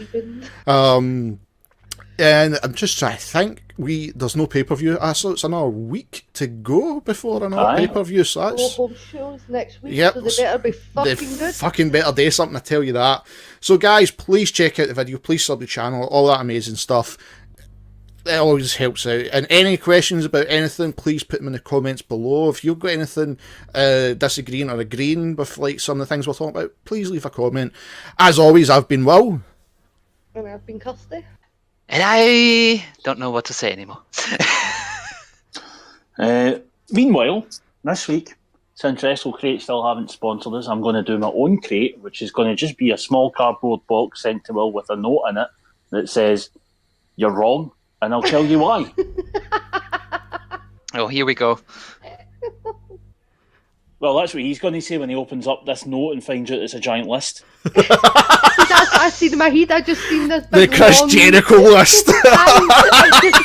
And I'm just trying to think, there's no pay-per-view. So it's another week to go before another pay-per-view. So that's home shows next week. Yep, so they better be fucking good. Fucking better do something, I tell you that. So guys, please check out the video. Please sub the channel. All that amazing stuff. It always helps out. And any questions about anything, please put them in the comments below. If you've got anything disagreeing or agreeing with like some of the things we're talking about, please leave a comment. As always, I've been Will. And I've been Kirsty. And I don't know what to say anymore. Meanwhile, this week, since Wrestle Crate still haven't sponsored us, I'm going to do my own crate, which is going to just be a small cardboard box sent to Will with a note in it that says, "You're wrong," and I'll tell you why. Oh, here we go. Well, that's what he's going to say when he opens up this note and finds out it's a giant list. That's what I seen in my head. I just seen this The big Chris long... Jericho list.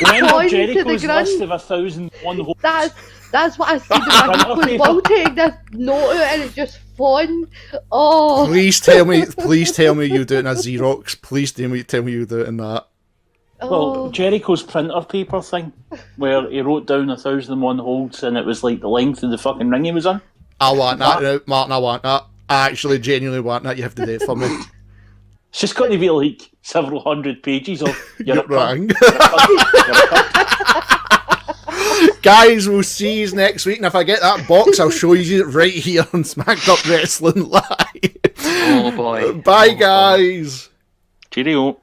Remember Jericho's list of 1,001 holes? That's what I seen in my head. Was Will taking this note out and it just fun. Oh. Please tell me you do it in a Xerox. Please tell me you do it in that. Well, Jericho's printer paper thing, where he wrote down 1,001 holds and it was like the length of the fucking ring he was in. I want that now, Martin, I want that. I actually genuinely want that. You have to do it for me. It's just going to be like several hundred pages of You're wrong. Guys, we'll see you next week, and if I get that box, I'll show you it right here on Smacked Up Wrestling Live. Oh boy. Bye, guys. Cheerio.